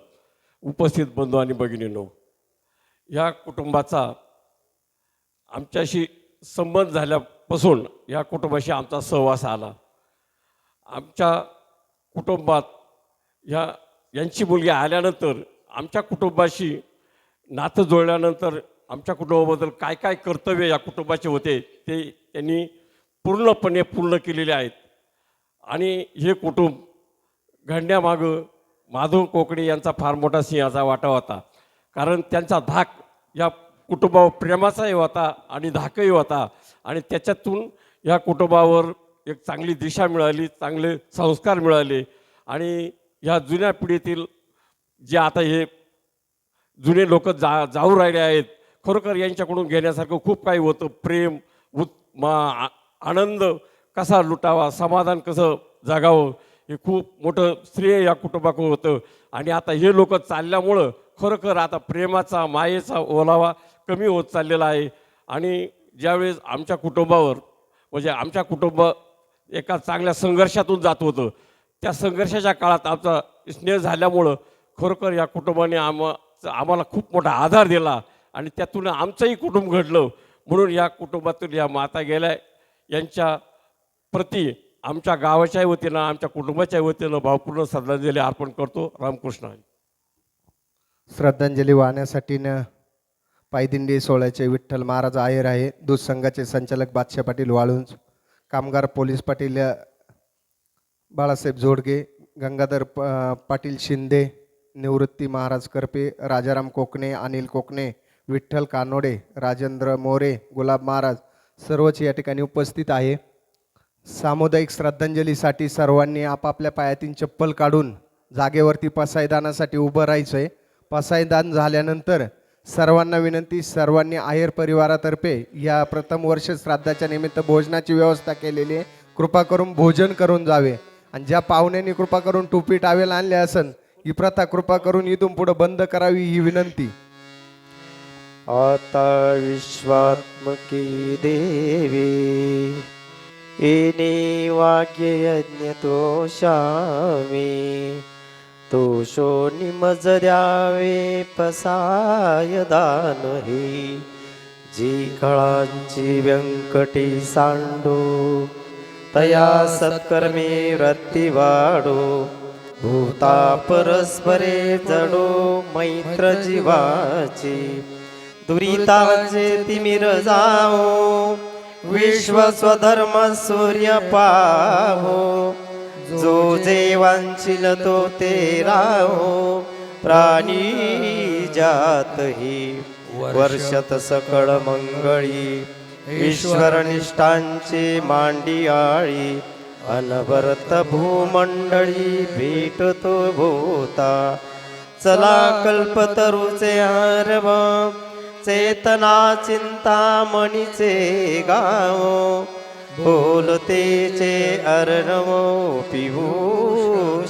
उपस्थित बंधू आणि भगिनींनो, या कुटुंबाचा आमच्याशी संबंध झाल्यापासून या कुटुंबाशी आमचा सहवास आला. आमच्या कुटुंबात यांची मुलगी आल्यानंतर आमच्या कुटुंबाशी नातं जोडल्यानंतर आमच्या कुटुंबाबद्दल काय काय कर्तव्य या कुटुंबाचे होते ते त्यांनी पूर्णपणे पूर्ण केलेले आहेत. आणि हे कुटुंब घडण्यामागं माधव कोकणे यांचा फार मोठा सिंहाचा वाटा होता. कारण त्यांचा धाक या कुटुंबावर प्रेमाचाही होता आणि धाकही होता. आणि त्याच्यातून या कुटुंबावर एक चांगली दिशा मिळाली, चांगले संस्कार मिळाले. आणि ह्या जुन्या पिढीतील जे आता हे जुने लोक जाऊ राहिले आहेत, खरोखर यांच्याकडून घेण्यासारखं खूप काही होतं. प्रेम, आनंद कसा लुटावा, समाधान कसं जगावं, हे खूप मोठं श्रेय या कुटुंबाकडे होतं. आणि आता हे लोक चालल्यामुळं खरोखर आता प्रेमाचा, मायेचा ओलावा कमी होत चाललेला आहे. आणि ज्यावेळेस आमच्या कुटुंबावर म्हणजे आमच्या कुटुंब एका चांगल्या संघर्षातून जात होतं, त्या संघर्षाच्या काळात आमचा स्नेह झाल्यामुळं खरोखर या कुटुंबाने आम्हाला खूप मोठा आधार दिला. आणि त्यातून आमचंही कुटुंब घडलं. म्हणून या कुटुंबातून या माता गेल्या यांच्या प्रती आमच्या गावाच्याही वतीनं, आमच्या कुटुंबाच्या वतीनं भावपूर्ण श्रद्धांजली अर्पण करतो. रामकृष्ण हरी. श्रद्धांजली वाहण्यासाठी पायदिंडी सोहळ्याचे विठ्ठल महाराज आयर आहे. दूध संघाचे संचालक बादशाह पाटील वाळुंज, कामगार पोलीस पाटील बाळासाहेब जोडगे, गंगाधर पाटील शिंदे, निवृत्ती महाराज करपे, राजाराम कोकणे, अनिल कोकणे, विठ्ठल कानोडे, राजेंद्र मोरे, गुलाब महाराज सर्वच या ठिकाणी उपस्थित आहे. सामुदायिक श्रद्धांजलीसाठी सर्वांनी आपापल्या पायातील चप्पल काढून जागेवरती पसायदानासाठी उभं राहायचं आहे. पसायदान झाल्यानंतर सर्वांना विनंती, सर्वांनी आयर परिवारातर्फे या प्रथम वर्ष श्राद्धाच्या निमित्त भोजनाची व्यवस्था केलेली आहे. कृपा करून भोजन करून जावे. आणि ज्या पाहुण्यांनी कृपा करून टोपी टावेल आणले असन, ही प्रथा कृपा करून इथून पुढे बंद करावी ही विनंती. आता विश्वात्मकी देवी येणे वाक्य यज्ञ तोषामी, तोषो निमज द्यावे पसाय दान हे, जी कळांची व्यंकटी सांडो तया सत्कर्मे वृत्ती वाढो, भूता परस्परे जडो मैत्र जीवाची, दुरिताचे तिमिर जाओ विश्व स्वधर्म सूर्य पाहो, जो जे वांछिल तो ते राहो, प्राणी जात ही वर्षत सकळ मंगळी, ईश्वर निष्ठांची मांडी आळी, अनवरत भूमंडळी भेटतो भूता, चला कल्पतरुचे आरव, चेतना चिंतामणीचे गाव, बोलतेचे अर्णवो पिभूषाची,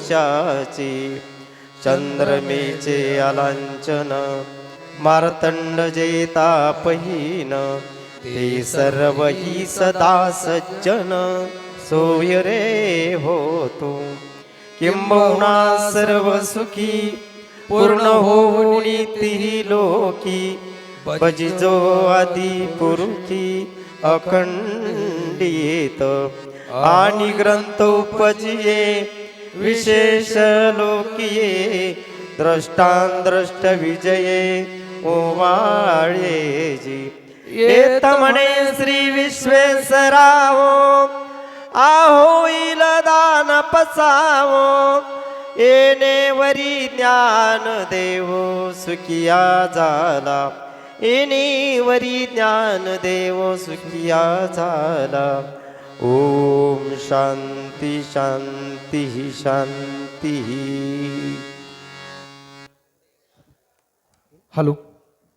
चंद्रमेचे अलांचन, मार्तंड जे तापहीन, ते सर्व ही सदा सज्जन, सोय रे होतो किंबहुना सर्व सुखी, पूर्ण होऊनी तिही लोकी, भजिजो आदि पुरुषी अखंडित, आणि ग्रंथ उपजिये विशेष लोकिये, द्रष्टांद्रष्ट विजये ओवाळेजी, येत म्हणे श्री विश्वेश्वरावो, आहोईल दान पसावो, येणेवरी ज्ञान देव सुखिया झाला, येणेवरी ज्ञान देव सुखिया झाला. ओम शांती शांती शांती. हॅलो.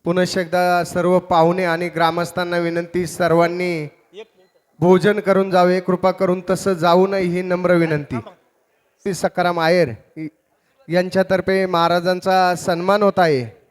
पुनश्च एकदा सर्व पाहुणे आणि ग्रामस्थांना विनंती, सर्वांनी भोजन करून जावे, कृपा करून तसं जाऊ नये ही नम्र विनंती. श्री सखाराम आयर यांच्यातर्फे महाराजांचा सन्मान होत आहे.